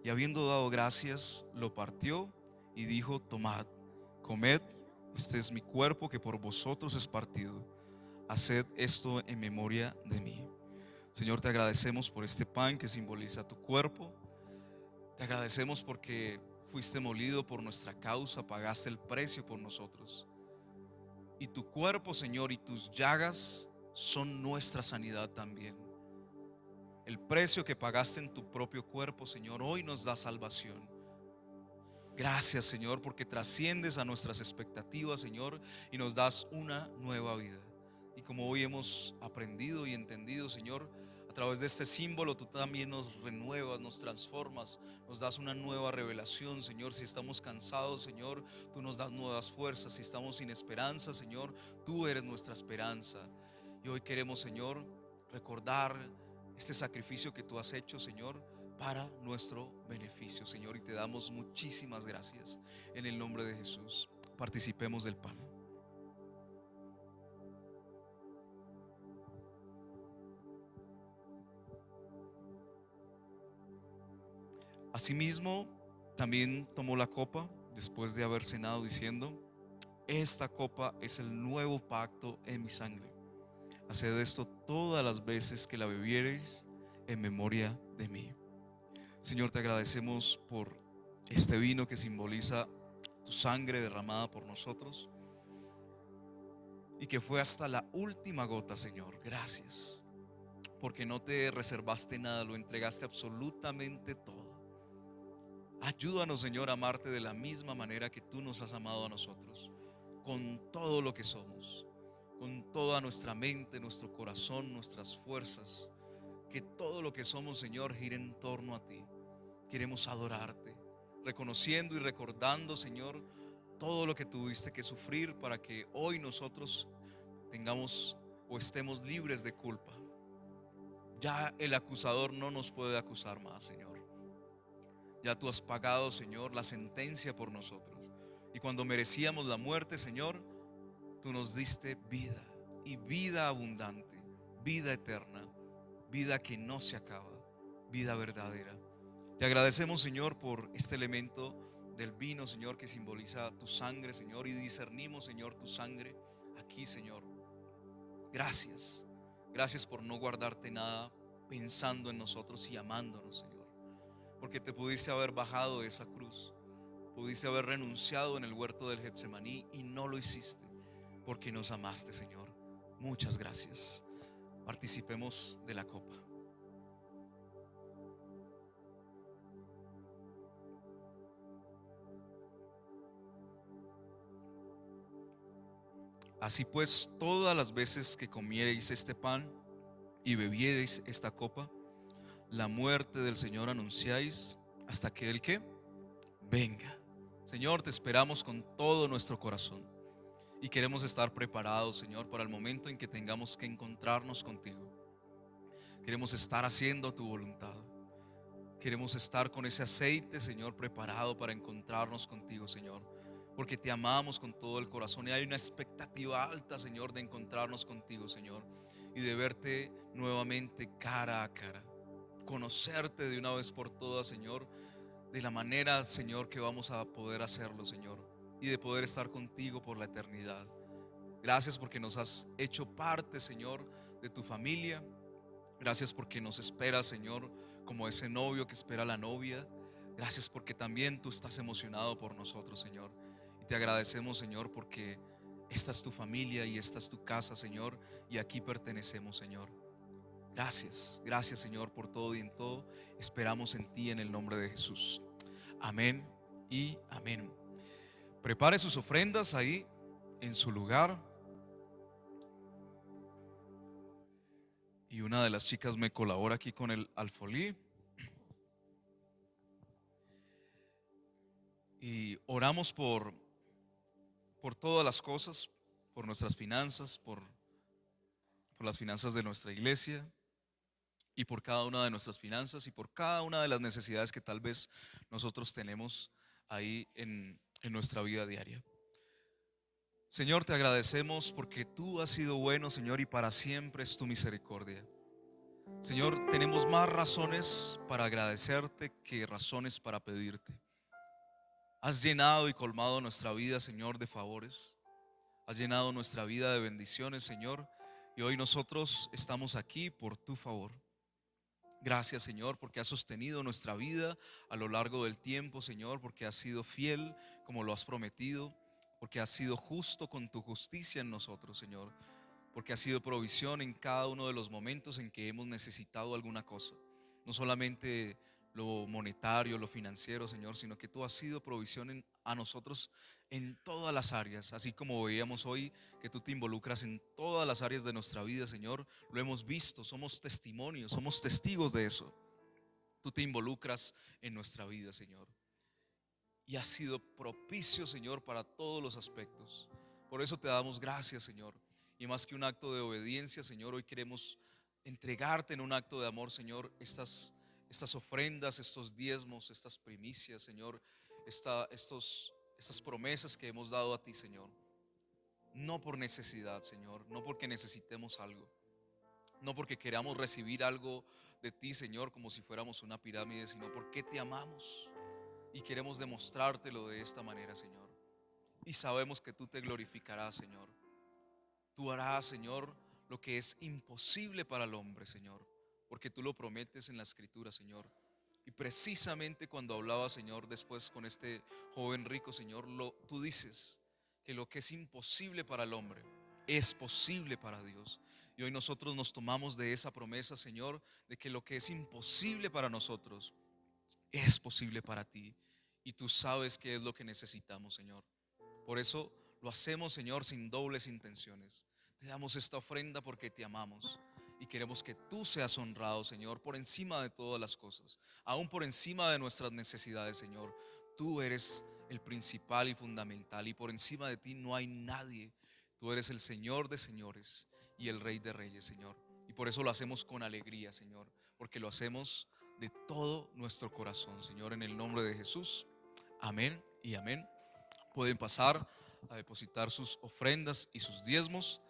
y habiendo dado gracias, lo partió y dijo: tomad, comed, este es mi cuerpo que por vosotros es partido. Haced esto en memoria de mí. Señor, te agradecemos por este pan que simboliza tu cuerpo. Te agradecemos porque fuiste molido por nuestra causa, pagaste el precio por nosotros. Y tu cuerpo, Señor, y tus llagas son nuestra sanidad también. El precio que pagaste en tu propio cuerpo, Señor, hoy nos da salvación. Gracias, Señor, porque trasciendes a nuestras expectativas, Señor, y nos das una nueva vida. Y como hoy hemos aprendido y entendido, Señor, a través de este símbolo tú también nos renuevas, nos transformas, nos das una nueva revelación, Señor. Si estamos cansados, Señor, tú nos das nuevas fuerzas. Si estamos sin esperanza, Señor, tú eres nuestra esperanza. Y hoy queremos, Señor, recordar este sacrificio que tú has hecho, Señor, para nuestro beneficio, Señor, y te damos muchísimas gracias. En el nombre de Jesús, participemos del pan. Asimismo, también tomó la copa después de haber cenado, diciendo: esta copa es el nuevo pacto en mi sangre. Haced esto todas las veces que la bebiereis en memoria de mí. Señor, te agradecemos por este vino que simboliza tu sangre derramada por nosotros y que fue hasta la última gota, Señor. Gracias, porque no te reservaste nada, lo entregaste absolutamente todo. Ayúdanos, Señor, a amarte de la misma manera que tú nos has amado a nosotros, con todo lo que somos, con toda nuestra mente, nuestro corazón, nuestras fuerzas. Que todo lo que somos, Señor, gire en torno a ti. Queremos adorarte, reconociendo y recordando, Señor, todo lo que tuviste que sufrir para que hoy nosotros tengamos o estemos libres de culpa. Ya el acusador no nos puede acusar más, Señor. Ya tú has pagado, Señor, la sentencia por nosotros. Y cuando merecíamos la muerte, Señor, tú nos diste vida, y vida abundante, vida eterna, vida que no se acaba, vida verdadera. Te agradecemos, Señor, por este elemento del vino, Señor, que simboliza tu sangre, Señor, y discernimos, Señor, tu sangre aquí, Señor. Gracias, gracias por no guardarte nada, pensando en nosotros y amándonos, Señor, porque te pudiste haber bajado de esa cruz, pudiste haber renunciado en el huerto del Getsemaní y no lo hiciste, porque nos amaste, Señor. Muchas gracias. Participemos de la copa. Así pues, todas las veces que comiereis este pan y bebiereis esta copa, la muerte del Señor anunciáis hasta que Él ¿qué? Venga. Señor, te esperamos con todo nuestro corazón y queremos estar preparados, Señor, para el momento en que tengamos que encontrarnos contigo. Queremos estar haciendo tu voluntad. Queremos estar con ese aceite, Señor, preparado para encontrarnos contigo, Señor, porque te amamos con todo el corazón y hay una expectativa alta, Señor, de encontrarnos contigo, Señor, y de verte nuevamente cara a cara, conocerte de una vez por todas, Señor, de la manera, Señor, que vamos a poder hacerlo, Señor, y de poder estar contigo por la eternidad. Gracias porque nos has hecho parte, Señor, de tu familia. Gracias porque nos esperas, Señor, como ese novio que espera a la novia. Gracias porque también tú estás emocionado por nosotros, Señor. Y te agradecemos, Señor, porque esta es tu familia y esta es tu casa, Señor, y aquí pertenecemos, Señor. Gracias, gracias, Señor, por todo y en todo. Esperamos en ti en el nombre de Jesús. Amén y amén. Prepare sus ofrendas ahí en su lugar. Y una de las chicas me colabora aquí con el alfolí. Y oramos por todas las cosas, por nuestras finanzas, por las finanzas de nuestra iglesia y por cada una de nuestras finanzas y por cada una de las necesidades que tal vez nosotros tenemos ahí en nuestra vida diaria. Señor, te agradecemos porque tú has sido bueno, Señor, y para siempre es tu misericordia. Señor, tenemos más razones para agradecerte que razones para pedirte. Has llenado y colmado nuestra vida, Señor, de favores. Has llenado nuestra vida de bendiciones, Señor. Y hoy nosotros estamos aquí por tu favor. Gracias, Señor, porque has sostenido nuestra vida a lo largo del tiempo, Señor, porque has sido fiel como lo has prometido, porque has sido justo con tu justicia en nosotros, Señor, porque has sido provisión en cada uno de los momentos en que hemos necesitado alguna cosa. No solamente lo monetario, lo financiero, Señor, sino que tú has sido provisión a nosotros en todas las áreas, así como veíamos hoy que tú te involucras en todas las áreas de nuestra vida, Señor. Lo hemos visto, somos testimonios, somos testigos de eso. Tú te involucras en nuestra vida, Señor, y has sido propicio, Señor, para todos los aspectos. Por eso te damos gracias, Señor. Y más que un acto de obediencia, Señor, hoy queremos entregarte en un acto de amor, Señor, estas ofrendas, estos diezmos, estas primicias, Señor, estas promesas que hemos dado a ti, Señor. No por necesidad, Señor, no porque necesitemos algo, no porque queramos recibir algo de ti, Señor, como si fuéramos una pirámide, sino porque te amamos y queremos demostrártelo de esta manera, Señor. Y sabemos que tú te glorificarás, Señor. Tú harás, Señor, lo que es imposible para el hombre, Señor, porque tú lo prometes en la Escritura, Señor. Y precisamente cuando hablaba, Señor, después con este joven rico, Señor, tú dices que lo que es imposible para el hombre es posible para Dios. Y hoy nosotros nos tomamos de esa promesa, Señor, de que lo que es imposible para nosotros es posible para ti. Y tú sabes qué es lo que necesitamos, Señor. Por eso lo hacemos, Señor, sin dobles intenciones. Te damos esta ofrenda porque te amamos y queremos que tú seas honrado, Señor, por encima de todas las cosas, aún por encima de nuestras necesidades, Señor. Tú eres el principal y fundamental, y por encima de ti no hay nadie. Tú eres el Señor de señores y el Rey de reyes, Señor. Y por eso lo hacemos con alegría, Señor, porque lo hacemos de todo nuestro corazón, Señor, en el nombre de Jesús. Amén y amén. Pueden pasar a depositar sus ofrendas y sus diezmos.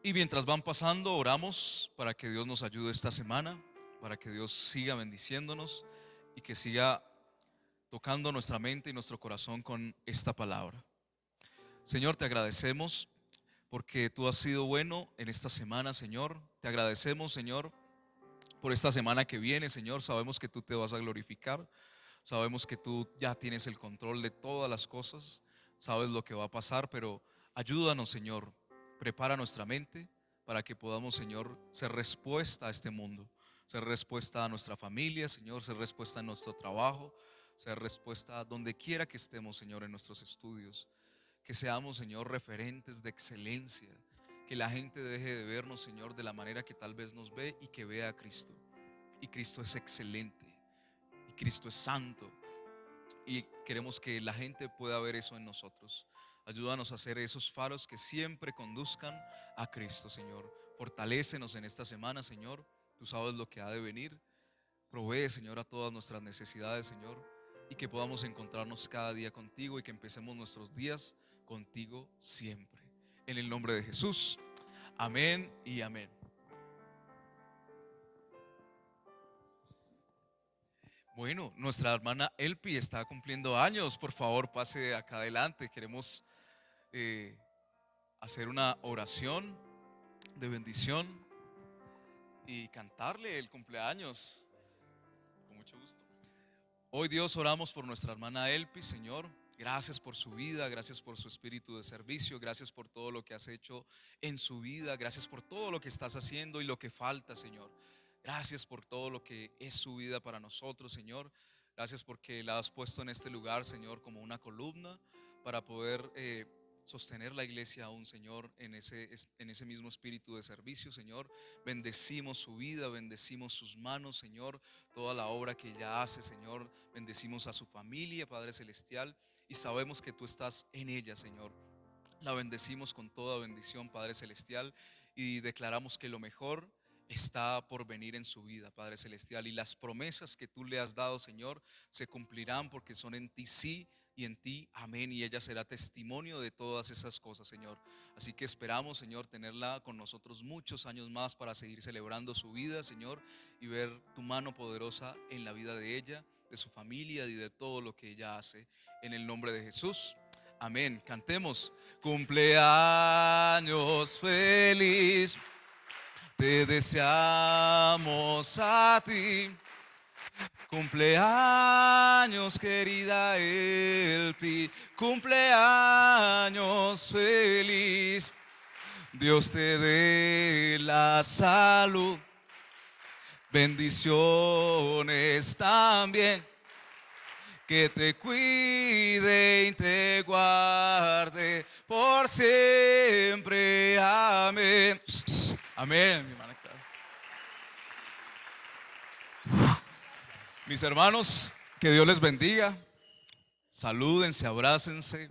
Y mientras van pasando, oramos para que Dios nos ayude esta semana, para que Dios siga bendiciéndonos y que siga tocando nuestra mente y nuestro corazón con esta palabra. Señor, te agradecemos porque tú has sido bueno en esta semana, Señor. Te agradecemos, Señor, por esta semana que viene, Señor. Sabemos que tú te vas a glorificar. Sabemos que tú ya tienes el control de todas las cosas, sabes lo que va a pasar, pero ayúdanos, Señor, prepara nuestra mente para que podamos, Señor, ser respuesta a este mundo, ser respuesta a nuestra familia, Señor, ser respuesta a nuestro trabajo, ser respuesta a donde quiera que estemos, Señor, en nuestros estudios. Que seamos, Señor, referentes de excelencia, que la gente deje de vernos, Señor, de la manera que tal vez nos ve y que vea a Cristo. Y Cristo es excelente. Y Cristo es santo y queremos que la gente pueda ver eso en nosotros. Ayúdanos a ser esos faros que siempre conduzcan a Cristo, Señor. Fortalécenos en esta semana, Señor. Tú sabes lo que ha de venir. Provee, Señor, a todas nuestras necesidades, Señor, y que podamos encontrarnos cada día contigo y que empecemos nuestros días contigo siempre. En el nombre de Jesús. Amén y amén. Bueno, nuestra hermana Elpi está cumpliendo años. Por favor, pase acá adelante. Queremos eh, hacer una oración de bendición y cantarle el cumpleaños. Con mucho gusto. Hoy, Dios, oramos por nuestra hermana Elpi, Señor. Gracias por su vida, gracias por su espíritu de servicio, gracias por todo lo que has hecho en su vida, gracias por todo lo que estás haciendo y lo que falta, Señor. Gracias por todo lo que es su vida para nosotros, Señor. Gracias porque la has puesto en este lugar, Señor, como una columna para poder sostener la iglesia aún, Señor, en ese mismo espíritu de servicio, Señor. Bendecimos su vida, bendecimos sus manos, Señor, toda la obra que ella hace, Señor. Bendecimos a su familia, Padre Celestial, y sabemos que tú estás en ella, Señor. La bendecimos con toda bendición, Padre Celestial, y declaramos que lo mejor está por venir en su vida, Padre Celestial, y las promesas que tú le has dado, Señor, se cumplirán porque son en ti sí y en ti, amén, y ella será testimonio de todas esas cosas, Señor. Así que esperamos, Señor, tenerla con nosotros muchos años más para seguir celebrando su vida, Señor, y ver tu mano poderosa en la vida de ella, de su familia y de todo lo que ella hace. En el nombre de Jesús, amén. Cantemos: cumpleaños feliz, te deseamos a ti. Cumpleaños, querida Elpi, cumpleaños feliz. Dios te dé la salud, bendiciones también, que te cuide y te guarde por siempre. Amén. Amén, mi hermana. Mis hermanos, que Dios les bendiga. Salúdense, abrácense.